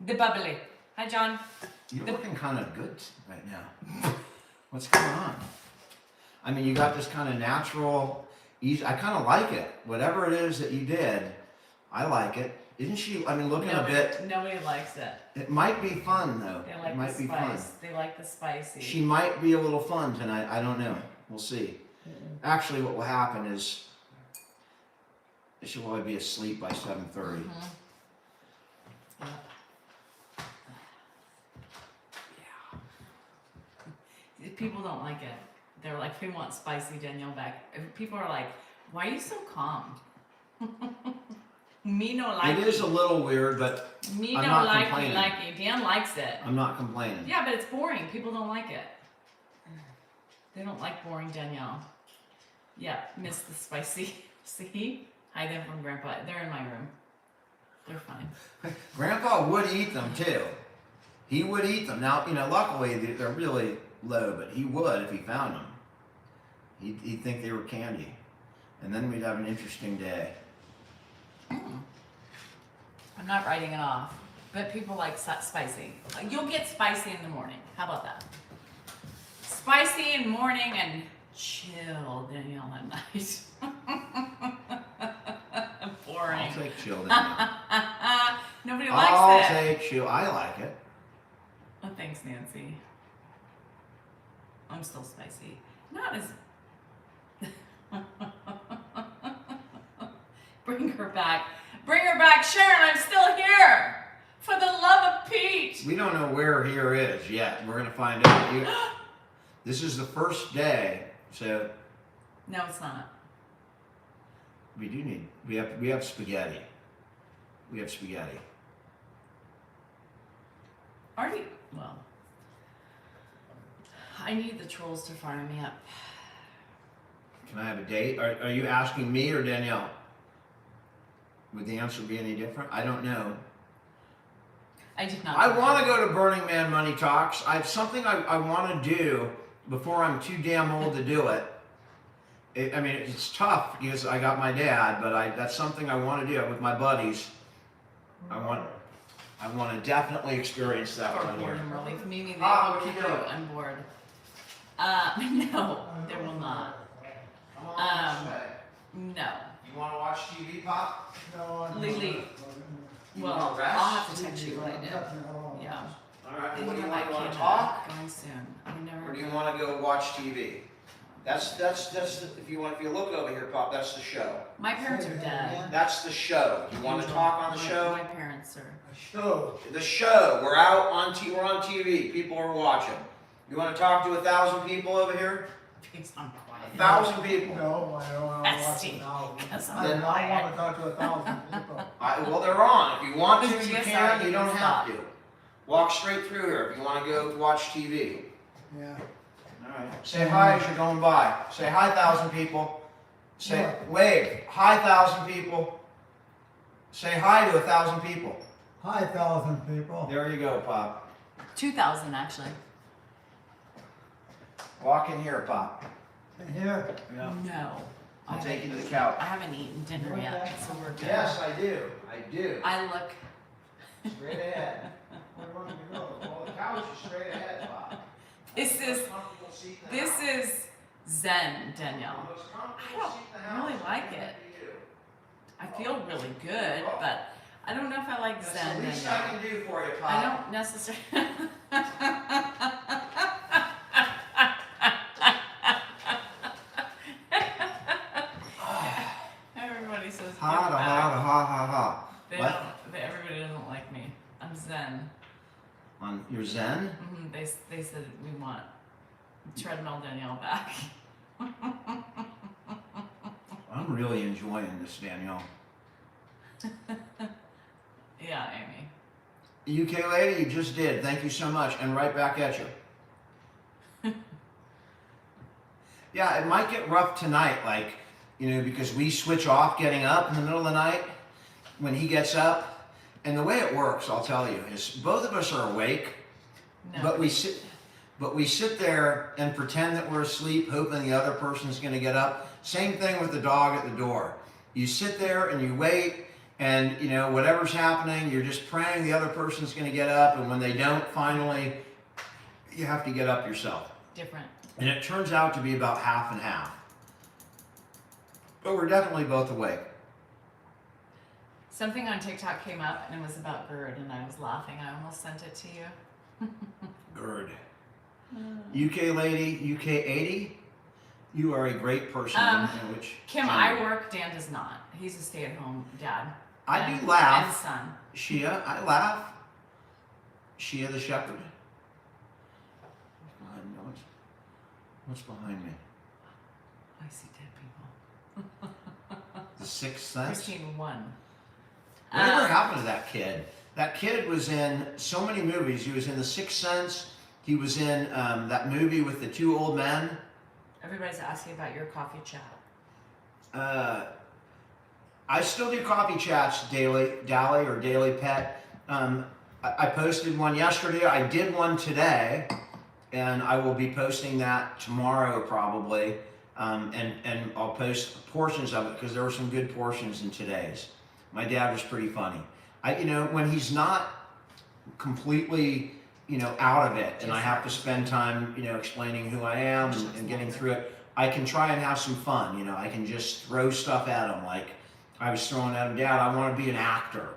The bubbly. Hi, John. You're looking kind of good right now. What's going on? I mean, you got this kind of natural, easy. I kind of like it. Whatever it is that you did, I like it. Isn't she? I mean, looking a bit. Nobody likes it. It might be fun though. They like it might the be fun. spice. They like the spicy. She might be a little fun tonight. I don't know. We'll see. Actually, what will happen is she'll probably be asleep by 7:30. Yep. Yeah. People don't like it. They're like, we want spicy Danielle back. People are like, why are you so calm? Me no like It is a little weird, but Me I'm no not like complaining. you like you. Dan likes it. I'm not complaining. Yeah, but it's boring. People don't like it. They don't like boring Danielle. Yeah, miss the spicy. See? Hide them from Grandpa. They're in my room. They're fine. Grandpa would eat them too. He would eat them. Now, you know, luckily they're really low, but he would if he found them. He'd think they were candy. And then we'd have an interesting day. I'm not writing it off, but people like spicy. You'll get spicy in the morning. How about that? Spicy in morning and chill Danielle at night. Boring. I'll take chill then. Nobody likes I'll it. take chill. I like it. Oh, thanks, Nancy. I'm still spicy. Not as. Bring her back. Bring her back, Sharon. I'm still here. For the love of Pete. We don't know where here is yet. We're gonna find out. This is the first day, so No, it's not. we have spaghetti. We have spaghetti. Already. Well, I need the trolls to fire me up. Can I have a date? Are you asking me or Danielle? Would the answer be any different? I don't know. I did not. I want to go to Burning Man Money Talks. I have something I want to do before I'm too damn old to do it. I mean, it's tough because I got my dad, but that's something I want to do with my buddies. I want to definitely experience that For one here. boredom relief. Mimi, they Ah, will what you keep you doing? on board. No, there will not. Come on this way. No. You want to watch TV, Pop? No, I don't. Lily. You Well, wanna rest? I'll have to text you what I did. All Yeah. right. And What do you I want? You want can't to talk? going soon. I never. Or do you want to go watch TV? if you look over here, Pop, that's the show. My parents are dead. That's the show. You want to talk on the show? My parents are. A show. The show. We're on TV. People are watching. You want to talk to 1,000 people over here? Because I'm quiet. 1,000 people. No, I don't want to watch Bestie. 1,000. Because I I'm do not quiet. want to talk to 1,000 people. Well, they're on. If you want to, you Yes, can. I You don't do. have to. Walk straight through here if you want to go watch TV. Yeah. All right. Say hi as you're going by. Say hi, 1,000 people. Say wave. Hi, 1,000 people. Say hi to 1,000 people. Hi, 1,000 people. There you go, Pop. 2,000 actually. Walk in here, Pop. Here. Yeah. No. I'll take you to the couch. I haven't eaten dinner yet, so we're good. Yes, I do. I do. I look. Straight ahead. Where do you want me to go? Well, the couch is straight ahead, Pop. This is Zen, Danielle. I don't really like it. I feel really good, but I don't know if I like That's Zen, the least I Danielle. can do for you, Pop. I don't necessarily. Everybody says Ha give ha back. ha ha ha ha. They What? don't. Everybody doesn't like me. I'm Zen. On your Zen? They said we want treadmill Danielle back. I'm really enjoying this, Danielle. Yeah, Amy. UK lady, you just did. Thank you so much, and right back at you. Yeah, it might get rough tonight, like, because we switch off getting up in the middle of the night when he gets up. And the way it works, I'll tell you, is both of us are awake, No. but we sit there and pretend that we're asleep, hoping the other person's going to get up. Same thing with the dog at the door. You sit there and you wait, and whatever's happening, you're just praying the other person's going to get up, and when they don't, finally, you have to get up yourself. Different. And it turns out to be about half and half. But we're definitely both awake. Something on TikTok came up and it was about GERD and I was laughing. I almost sent it to you. GERD. UK lady, UK 80. You are a great person. in which Kim, gender. I work. Dan does not. He's a stay-at-home dad. I and, do laugh. And son. Shia, I laugh. Shia the shepherd. What's behind me? I see dead people. The Sixth Sense? Christine won. Whatever happened to that kid? That kid was in so many movies. He was in The Sixth Sense. He was in that movie with the two old men. Everybody's asking about your coffee chat. I still do coffee chats daily pet. I posted one yesterday. I did one today, and I will be posting that tomorrow probably. And I'll post portions of it because there were some good portions in today's. My dad was pretty funny. When he's not completely, out of it, and I have to spend time, explaining who I am and getting through it, I can try and have some fun. I can just throw stuff at him. Like I was throwing at him, Dad, I want to be an actor.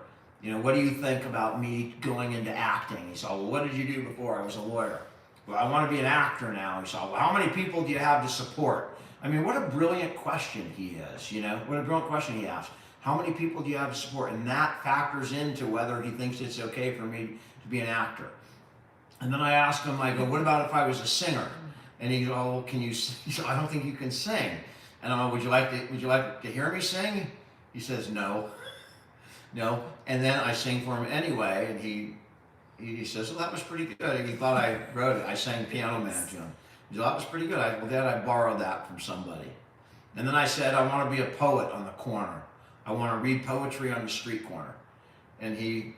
What do you think about me going into acting? He said, well, what did you do before? I was a lawyer. Well, I want to be an actor now. He said, well, how many people do you have to support? I mean, what a brilliant question he is, what a brilliant question he asked. How many people do you have to support? And that factors into whether he thinks it's okay for me to be an actor. And then I asked him, I go, what about if I was a singer? And he goes, oh, can you, he said, I don't think you can sing. And I'm like, would you like to hear me sing? He says, no. No. And then I sing for him anyway, and he says, well, that was pretty good. He thought I wrote it. I sang Piano Man to him. He said, that was pretty good. Well, Dad, I borrowed that from somebody. And then I said, I want to be a poet on the corner. I want to read poetry on the street corner. And you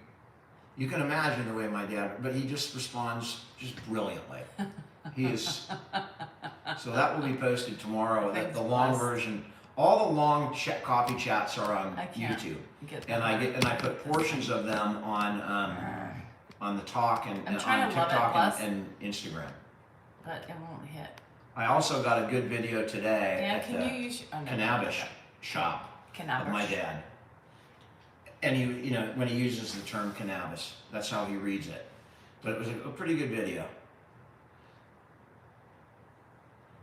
can imagine the way my dad, but he just responds just brilliantly. He is, so that will be posted tomorrow, the long version. All the long coffee chats are on YouTube. And I put portions of them on the talk and on TikTok and Instagram. But it won't hit. I also got a good video today Dan, at can the you use cannabis shop of my dad. And he, when he uses the term cannabis, that's how he reads it. But it was a pretty good video.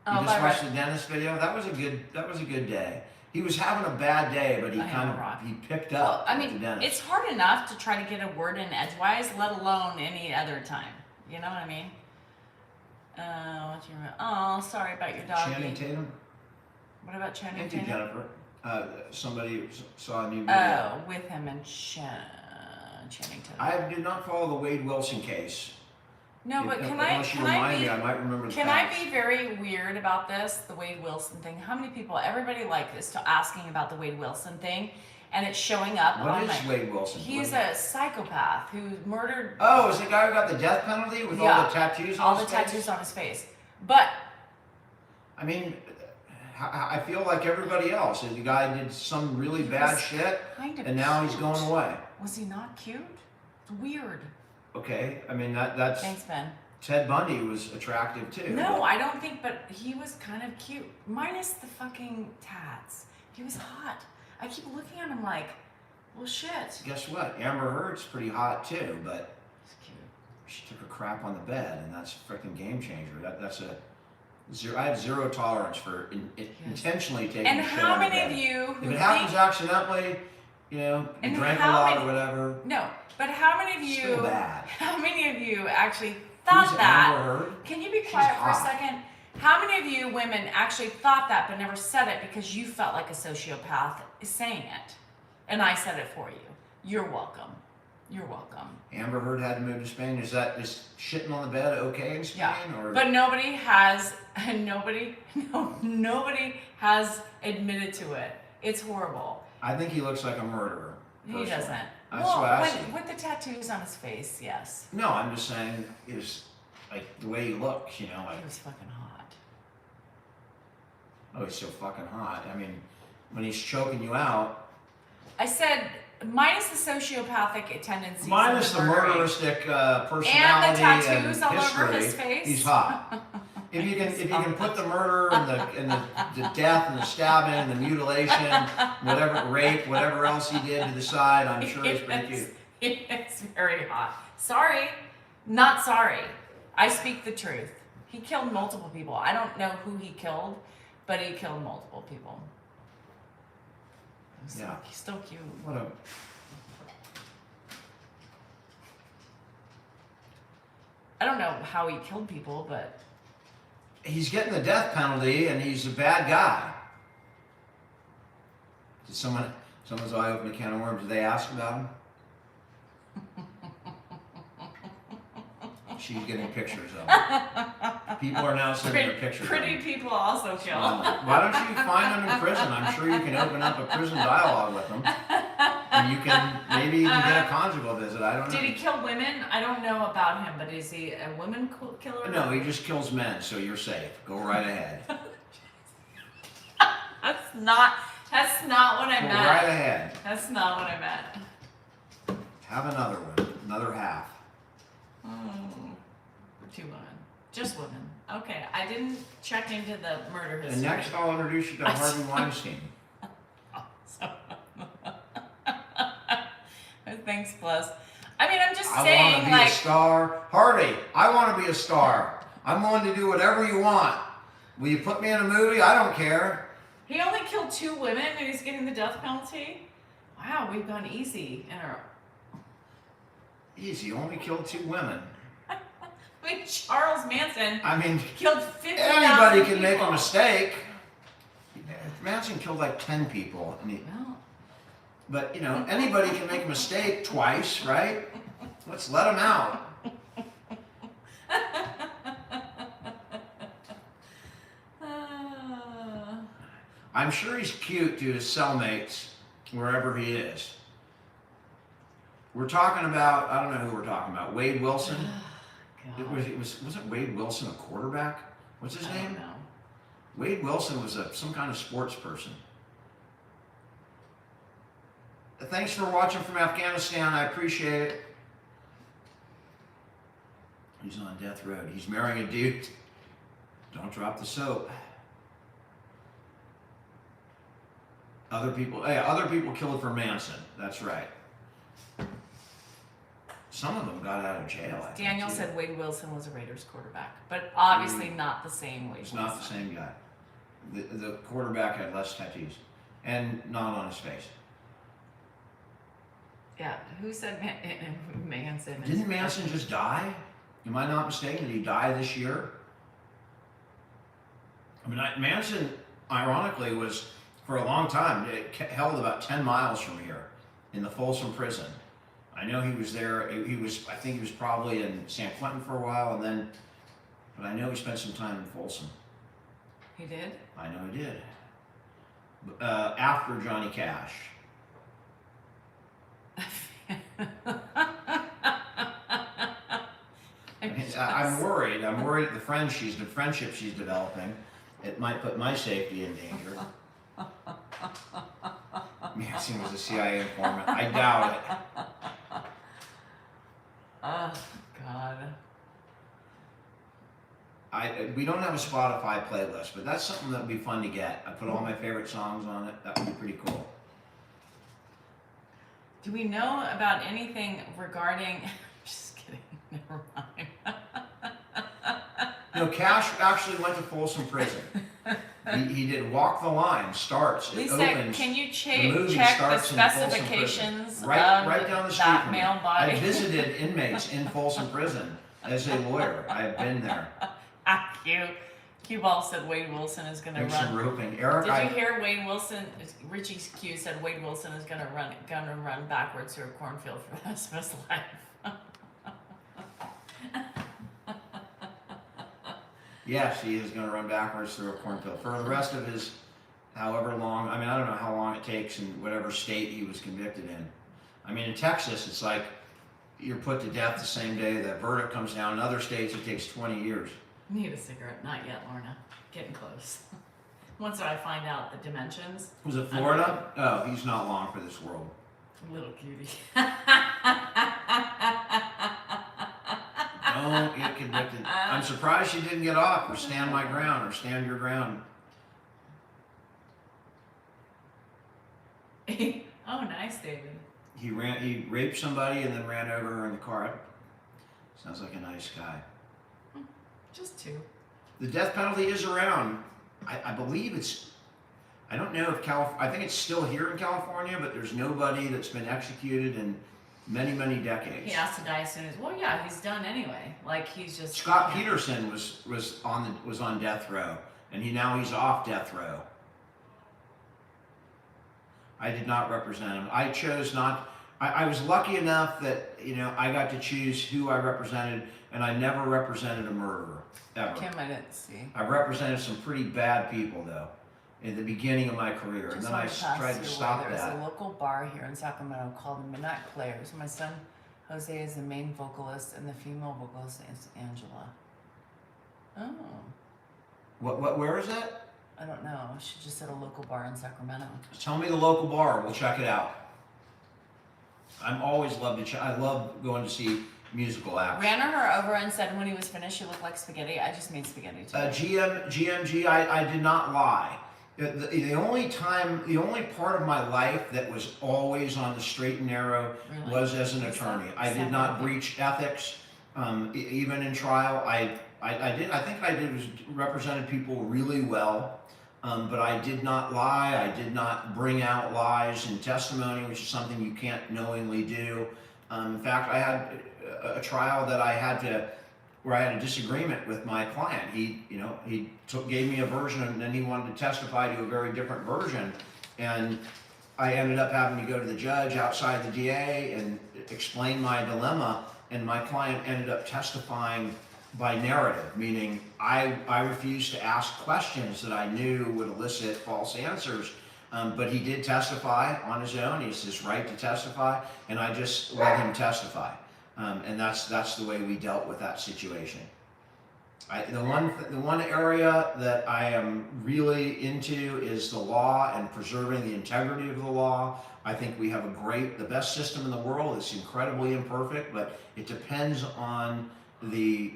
Oh, You just watched the dentist video? That was a good day. He was having a bad day, but he picked up. Well, I at the mean, dentist. it's hard enough to try to get a word in edgewise, let alone any other time. You know what I mean? Sorry about your doggy. Channing Tatum? What about Channing Thank Tatum? you, Jennifer. Somebody saw a new video. Oh, with him and Channing Tatum. I did not follow the Wade Wilson case. No, but Unless you remind me, I might remember the Can facts. I be very weird about this, the Wade Wilson thing? How many people, everybody is asking about the Wade Wilson thing, and it's showing up What on is my... Wade Wilson? He's a psychopath who murdered... Oh, is the guy who got the death penalty with all the tattoos on his face? All the tattoos on his face. But... I mean, I feel like everybody else. The guy did some really bad shit, and now he's going away. Was he not cute? It's weird. Okay, I mean, that's... Thanks, Ben. Ted Bundy was attractive too. No, I don't think, but he was kind of cute. Minus the fucking tats. He was hot. I keep looking at him like, well, shit. Guess what? Amber Heard's pretty hot too, but He's cute. she took a crap on the bed, and that's a freaking game changer. That's a zero. I have zero tolerance for intentionally taking And a shit how on the many bed. of you who If it happens accidentally, you And drank a how lot many- or whatever. No, but how many of you... Still bad. How many of you actually thought Who's that? Amber Heard? Can you be She's quiet for a hot. second? How many of you women actually thought that but never said it because you felt like a sociopath saying it? And I said it for you. You're welcome. You're welcome. Amber Heard had to move to Spain. Is shitting on the bed okay in Spain? Yeah. Or? But nobody has admitted to it. It's horrible. I think he looks like a murderer. He personally. doesn't. That's what I see. With the tattoos on his face, yes. No, I'm just saying is like the way he looks, like He was fucking hot. oh, he's so fucking hot. I mean, when he's choking you out, I said minus the sociopathic tendencies. minus of the murdering. murderistic And personality the tattoos and all history, over his face. he's hot. If you can put the murder and the death and the stabbing and the mutilation, whatever rape, whatever else he did to the side, I'm sure he's pretty cute. It's very hot. Sorry, not sorry. I speak the truth. He killed multiple people. I don't know who he killed, but he killed multiple people. Yeah. He's still cute. What a I don't know how he killed people, but he's getting the death penalty and he's a bad guy. Did someone's eye open a can of worms? Did they ask about him? She's getting pictures of him. People are now sending her pictures. Pretty of him. people also kill. Why don't you find them in prison? I'm sure you can open up a prison dialogue with them. And you can maybe even get a conjugal visit. I don't know. Did he kill women? I don't know about him, but is he a woman killer? No, he just kills men, so you're safe. Go right ahead. That's not what I Go meant. right ahead. That's not what I meant. Have another one. Another half. Two women. Just women. Okay, I didn't check into the murder history. And next I'll introduce you to Harvey Weinstein. Thanks, plus. I mean, I'm just I saying, want to be a star. Harvey, I want to be a star. I'm willing to do whatever you want. Will you put me in a movie? I don't care. he only killed 2 women and he's getting the death penalty? Wow, we've gone easy in our... Easy, only killed 2 women. I mean, Charles Manson killed 50,000 anybody can make people. a mistake. Manson killed like 10 people. Well, But, anybody can make a mistake twice, right? Let's let him out. I'm sure he's cute to his cellmates, wherever he is. We're talking about, I don't know who we're talking about, Wade Wilson. Wasn't Wade Wilson a quarterback? What's his I name? don't know. Wade Wilson was some kind of sports person. Thanks for watching from Afghanistan. I appreciate it. He's on death row. He's marrying a dude. Don't drop the soap. Other people killed for Manson. That's right. Some of them got out of jail. I think, Danielle too. said Wade Wilson was a Raiders quarterback, but obviously not the same Wade It's Wilson. not the same guy. The quarterback had less tattoos, and not on his face. Yeah, who said Manson? Didn't Manson just die? Am I not mistaken? Did he die this year? I mean, Manson, ironically, was for a long time held about 10 miles from here in the Folsom prison. I know he was there. I think he was probably in San Quentin for a while, but I know he spent some time in Folsom. He did? I know he did. After Johnny Cash. I'm worried. I'm worried at the friendship she's developing. It might put my safety in danger. Manson was a CIA informant. I doubt it. Oh, God. We don't have a Spotify playlist, but that's something that would be fun to get. I put all my favorite songs on it. That would be pretty cool. Do we know about anything regarding... Just kidding. Never mind. Cash actually went to Folsom Prison. He did Walk the Line, starts, it Lisa, opens. can you The movie check the starts in Folsom specifications Prison. Right of down the street that from me. male body? I visited inmates in Folsom Prison as a lawyer. I've been there. Q Ball said Wade Wilson is going to There's some run. roping. Eric, Did you hear Wade Wilson? Richie Q said Wade Wilson is going to run backwards through a cornfield for the rest of his life. Yes, he is going to run backwards through a cornfield for the rest of his, however long. I mean, I don't know how long it takes in whatever state he was convicted in. I mean, in Texas, it's like you're put to death the same day the verdict comes down. In other states, it takes 20 years. Need a cigarette? Not yet, Lorna. Getting close. Once I find out the dimensions. Was it Florida? Oh, he's not long for this world. Little cutie. Don't get convicted. I'm surprised she didn't get off or stand my ground or stand your ground. Oh, nice, David. He raped somebody and then ran over her in the car. Sounds like a nice guy. Just two. The death penalty is around. I believe I don't know if I think it's still here in California, but there's nobody that's been executed in many, many decades. He has to die as soon as. Well, yeah, he's done anyway. Like he's just. Scott Peterson was on death row, and he's off death row. I did not represent him. I chose not. I was lucky enough that I got to choose who I represented, and I never represented a murderer ever. Kim, I didn't see. I represented some pretty bad people though, in the beginning of my career, and then I tried to stop There's that. a local bar here in Sacramento called the Midnight Players. My son Jose is the main vocalist, and the female vocalist is Angela. Oh. Where is that? I don't know. She just said a local bar in Sacramento. Tell me the local bar. We'll check it out. I'm always love to I love going to see musical acts. Ran her over and said when he was finished, she looked like spaghetti. I just made spaghetti too. GMG, I did not lie. The only part of my life that was always on the straight and narrow was as an attorney. I did not breach ethics, even in trial. I represented people really well, but I did not lie. I did not bring out lies in testimony, which is something you can't knowingly do. In fact, I had a trial that where I had a disagreement with my client. He gave me a version, and then he wanted to testify to a very different version, and I ended up having to go to the judge outside the DA and explain my dilemma, and my client ended up testifying by narrative, meaning I refused to ask questions that I knew would elicit false answers, but he did testify on his own. He has his right to testify, and I just let him testify. And that's the way we dealt with that situation. The one area that I am really into is the law and preserving the integrity of the law. I think we have the best system in the world. It's incredibly imperfect, but it depends on the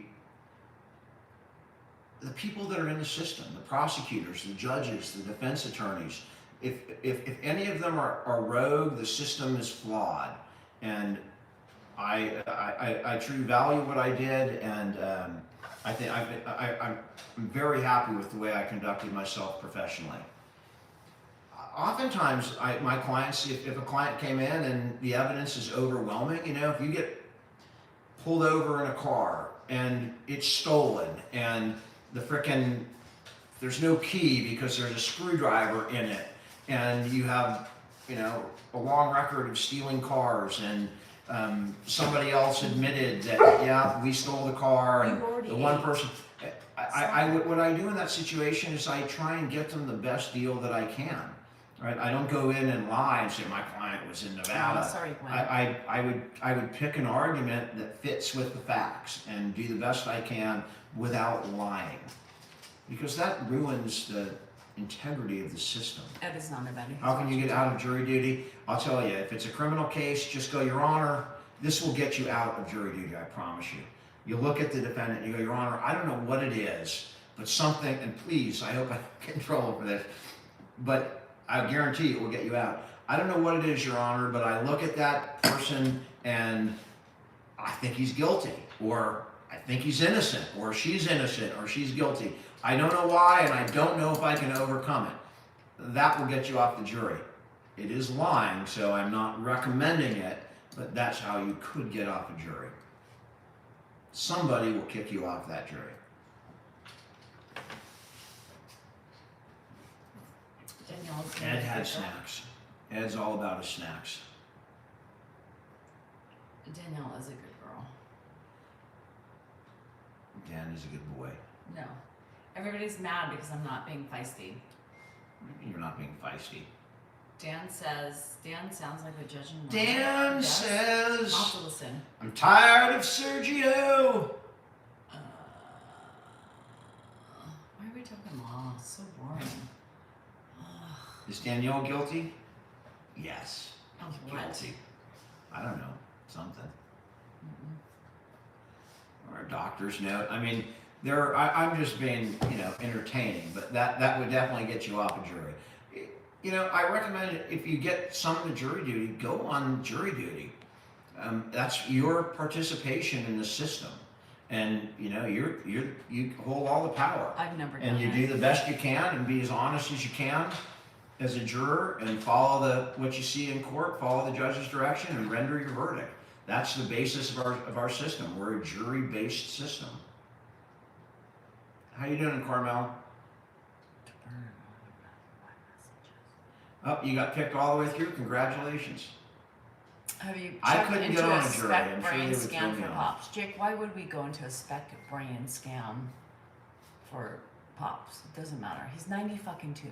people that are in the system, the prosecutors, the judges, the defense attorneys. If any of them are rogue, the system is flawed. And I truly value what I did, and I think I'm very happy with the way I conducted myself professionally. Oftentimes, my clients, if a client came in and the evidence is overwhelming, you know, if you get pulled over in a car and it's stolen and the frickin' there's no key because there's a screwdriver in it, and you have, you know, a long record of stealing cars, and somebody else admitted that, yeah, we stole the car, and the one person, what I do in that situation is I try and get them the best deal that I can. Right? I don't go in and lie and say my client was in Nevada. Oh, sorry, Gwen. I would pick an argument that fits with the facts and do the best I can without lying, because that ruins the integrity of the system. Ed is not about it. How can you get out of jury duty? I'll tell you, if it's a criminal case, just go, Your Honor, this will get you out of jury duty, I promise you. You look at the defendant and you go, Your Honor, I don't know what it is, but something, and please, I hope I get in trouble for this, but I guarantee it will get you out. I don't know what it is, Your Honor, but I look at that person and I think he's guilty, or I think he's innocent, or she's innocent, or she's guilty. I don't know why, and I don't know if I can overcome it. That will get you off the jury. It is lying, so I'm not recommending it, but that's how you could get off a jury. Somebody will kick you off that jury. Ed had snacks. Ed's all about his snacks. Danielle is a good girl. Dan is a good boy. No. Everybody's mad because I'm not being feisty. You're not being feisty. Dan sounds like a judge and Dan Yes. says, I'll have to listen. I'm tired of Sergio. Why are we talking law? It's so boring. Is Danielle guilty? Yes. Of what? Guilty. I don't know. Something. Or a doctor's note. I mean, I'm just being, you know, entertaining, but that would definitely get you off a jury. You know, I recommend if you get summoned to jury duty, go on jury duty. That's your participation in the system, and you know you hold all the power. I've never done and you it. do the best you can and be as honest as you can as a juror, and follow what you see in court, follow the judge's direction, and render your verdict. That's the basis of our system. We're a jury-based system. How you doing, Carmel? Oh, you got picked all the way through. Congratulations. Have you I checked couldn't into get on a a jury. spec I'm sure brain they would scan throw me for off. pops? Jake, why would we go into a spec brain scan for pops? It doesn't matter. He's 90 fucking 2.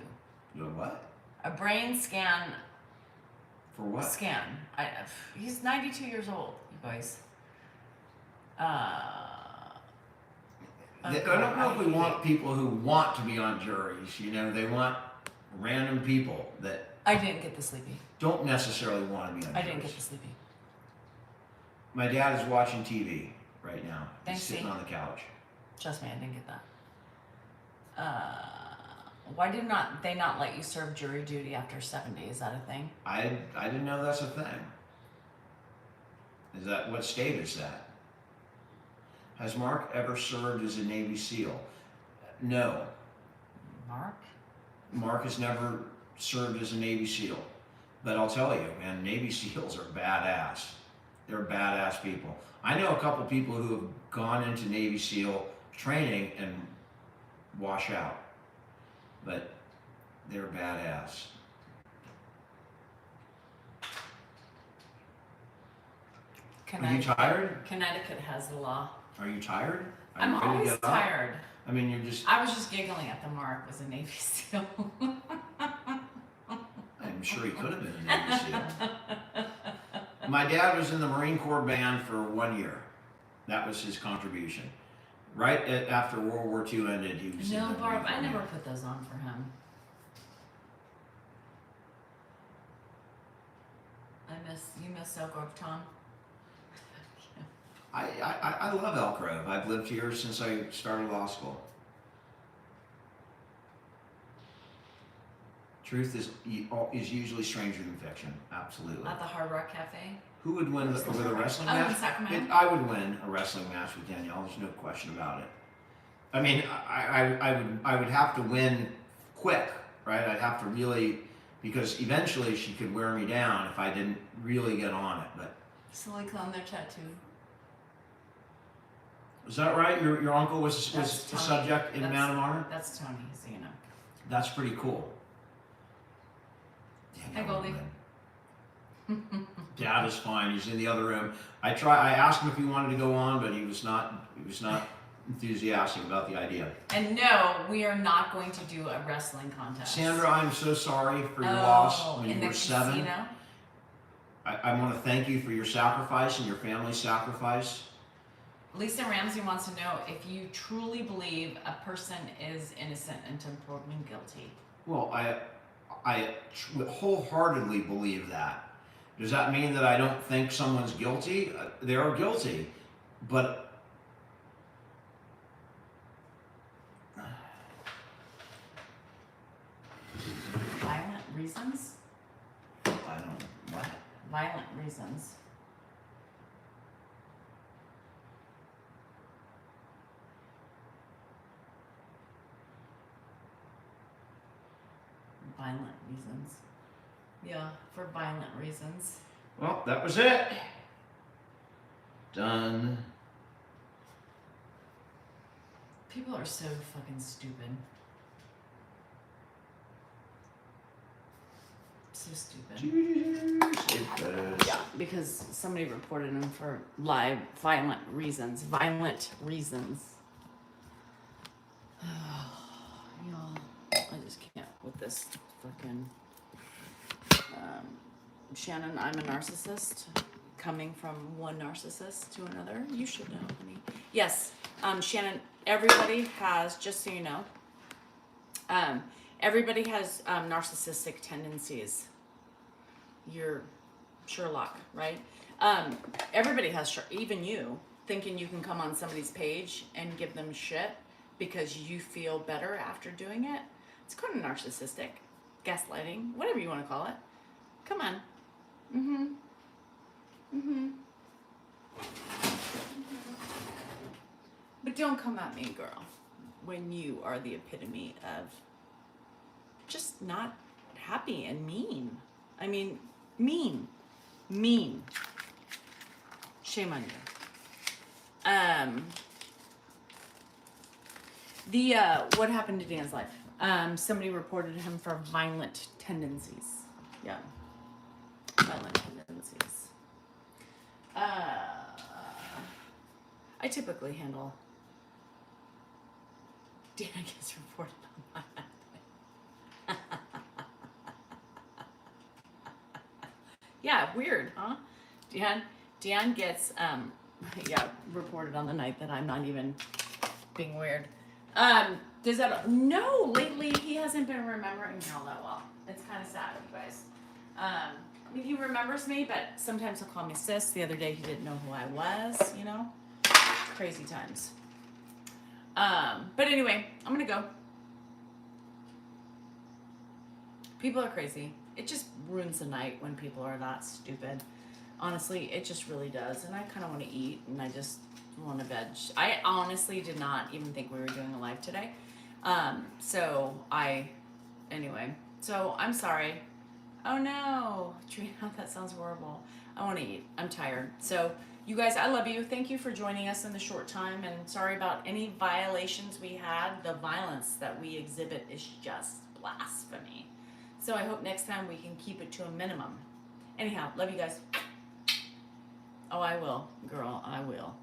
You know what? A brain scan. For what? Scan. He's 92 years old, you guys. I don't know if we want people who want to be on juries. You know, they want random people that I didn't get the sleepy. don't necessarily want to be on I juries. didn't get the sleepy. My dad is watching TV right now. Thanks, He's sitting Steve. on the couch. Trust me, I didn't get that. Why did they not let you serve jury duty after 70? Is that a thing? I didn't know that's a thing. Is that what state is that? Has Mark ever served as a Navy SEAL? No. Mark? Mark has never served as a Navy SEAL. But I'll tell you, man, Navy SEALs are badass. They're badass people. I know a couple people who have gone into Navy SEAL training and wash out. But they're badass. Are you tired? Connecticut has the law. Are you tired? Are I'm you ready to always get up? tired. I mean, you're just... I was just giggling at the Mark was a Navy SEAL. I'm sure he could have been a Navy SEAL. My dad was in the Marine Corps band for 1 year. That was his contribution. Right after World War II ended, he was in No, the Barb, Marine Corps I never band. put those on for him. You miss Elkgrove, Tom? I love Elkgrove. I've lived here since I started law school. Truth is usually stranger than fiction. Absolutely. At the Hard Rock Cafe. Who would win with a wrestling Oh, in match? Sacramento? I would win a wrestling match with Danielle. There's no question about it. I mean, I would have to win quick, right? I'd have to really, because eventually she could wear me down if I didn't really get on it. But Silly clown, their tattoo. is that right? Your uncle was That's the Tony. subject in Mount of Honor? That's Tony, so you know. That's pretty cool. Hi, Goldie. Dad is fine. He's in the other room. I asked him if he wanted to go on, but he was not enthusiastic about the idea. And no, we are not going to do a wrestling contest. Sandra, I'm so sorry for your loss when in you the were 7. casino? I want to thank you for your sacrifice and your family's sacrifice. Lisa Ramsey wants to know if you truly believe a person is innocent until proven guilty. Well, I wholeheartedly believe that. Does that mean that I don't think someone's guilty? They are guilty, but Violent reasons? I don't. What? Violent reasons. Violent reasons. Yeah, for violent reasons. Well, that was it. Done. People are so fucking stupid. So stupid. Yeah, because somebody reported him for violent reasons. Violent reasons. Y'all, I just can't with this fucking. Shannon, I'm a narcissist. Coming from one narcissist to another. You should know, honey. Yes, Shannon, everybody has, just so you know, everybody has narcissistic tendencies. You're Sherlock, right? Everybody has, even you, thinking you can come on somebody's page and give them shit because you feel better after doing it. It's kind of narcissistic, gaslighting, whatever you want to call it. Come on. But don't come at me, girl, when you are the epitome of just not happy and mean. I mean, mean. Shame on you. What happened to Dan's life? Somebody reported him for violent tendencies. Yeah. Violent tendencies. I typically handle. Dan gets reported on my. Yeah, weird, huh? Dan gets reported on the night that I'm not even being weird. Does that no? Lately he hasn't been remembering me all that well. It's kind of sad, you guys. I mean, he remembers me, but sometimes he'll call me sis. The other day he didn't know who I was. You know, crazy times. But anyway, I'm gonna go. People are crazy. It just ruins the night when people are that stupid. Honestly, it just really does. And I kind of want to eat, and I just want to veg. I honestly did not even think we were doing a live today. Anyway, so I'm sorry. Oh no, Trina, that sounds horrible. I want to eat. I'm tired. So you guys, I love you. Thank you for joining us in the short time, and sorry about any violations we had. The violence that we exhibit is just blasphemy. So I hope next time we can keep it to a minimum. Anyhow, love you guys. Oh, I will, girl, I will.